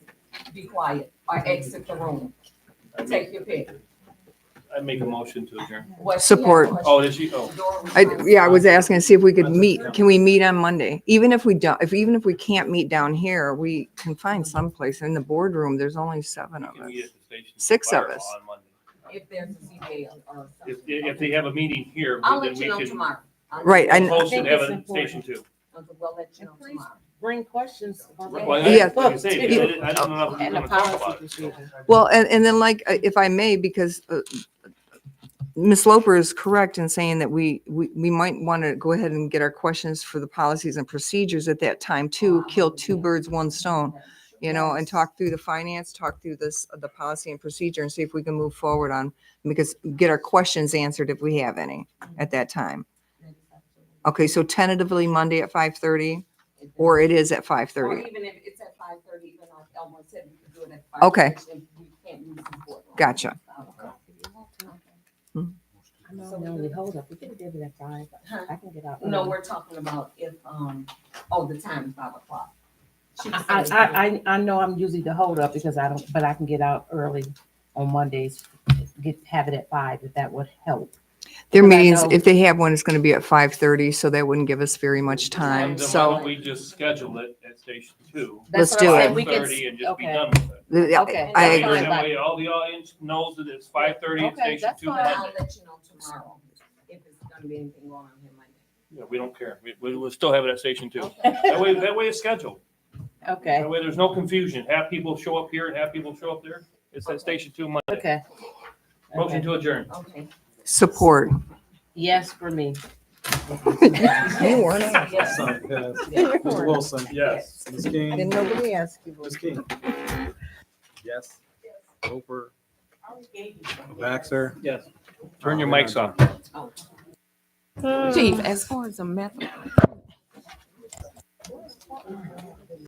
S4: be quiet or exit the room. Take your pick.
S3: I make a motion to adjourn.
S9: Support.
S3: Oh, did she? Oh.
S9: I was asking to see if we could meet. Can we meet on Monday? Even if we we can't meet down here, we can find someplace in the boardroom. There's only 7 of
S3: Can
S9: us.
S3: we get the station
S9: 6 of
S3: fire
S9: us.
S3: on Monday?
S4: If there's a CBA or something.
S3: If they have a meeting here,
S4: I'll
S3: then
S4: let
S3: we
S4: you know
S3: can
S4: tomorrow.
S9: Right,
S3: we'll post and have a station too.
S4: We'll let you know tomorrow.
S7: Bring questions.
S3: Well,
S9: Yeah.
S3: like I say, I don't know if we're
S7: And
S3: gonna
S7: the
S3: talk
S7: policy
S3: about it.
S7: procedure.
S9: Well, and then if I may, because Ms. Loper is correct in saying that we might want to go ahead and get our questions for the policies and procedures at that time too, kill 2 birds, 1 stone, and talk through the finance, talk through the policy and procedure and see if we can move forward because get our questions answered if we have any at that time. Okay, so tentatively Monday at 5:30, or it is at
S4: Or
S9: 5:30.
S4: even if it's at 5:30, even though Elmore said we could do it at 5:30.
S9: Okay.
S4: We can't use the boardroom.
S9: Gotcha.
S7: I know the only hold up. We could have did it at 5. I can get out.
S4: No, we're talking about if, the time, 5 o'clock. She said-
S7: I know I'm usually the hold up because but I can get out early on Mondays, have it at 5 if that would help.
S9: Their
S7: Well, I
S9: meetings,
S7: know-
S9: if they have one, it's gonna be at 5:30, so that wouldn't give us very much time,
S3: Then why
S9: so.
S3: don't we just schedule it at Station 2?
S7: That's
S9: Let's
S7: what I'm
S9: do
S7: saying.
S9: it.
S7: We could,
S3: 5:30 and just be
S7: okay.
S3: done with it.
S7: Okay,
S9: I
S7: that's
S9: agree.
S7: fine,
S3: That
S7: but-
S3: way all the audience knows that it's 5:30 at
S7: Okay,
S3: Station
S7: that's
S3: 2
S7: fine.
S3: Monday.
S4: I'll let you know tomorrow if it's gonna be anything going on here Monday.
S3: Yeah, we don't care. We'll still have it at Station 2. That way it's scheduled.
S7: Okay,
S3: That way there's no confusion. Half people show up here and half people show up there. It's at Station 2 Monday.
S7: okay.
S3: Motion to adjourn.
S4: Okay.
S9: Support.
S7: Yes, for me.
S9: You weren't on.
S7: Yes.
S2: Son, yes. Mr. Wilson.
S3: Yes.
S2: Ms. King.
S9: nobody ask you.
S2: Ms. King. Yes. Roper.
S14: I already gave you some.
S2: Baxter.
S6: Yes.
S3: Turn your mics off.
S9: Chief, as far as a method,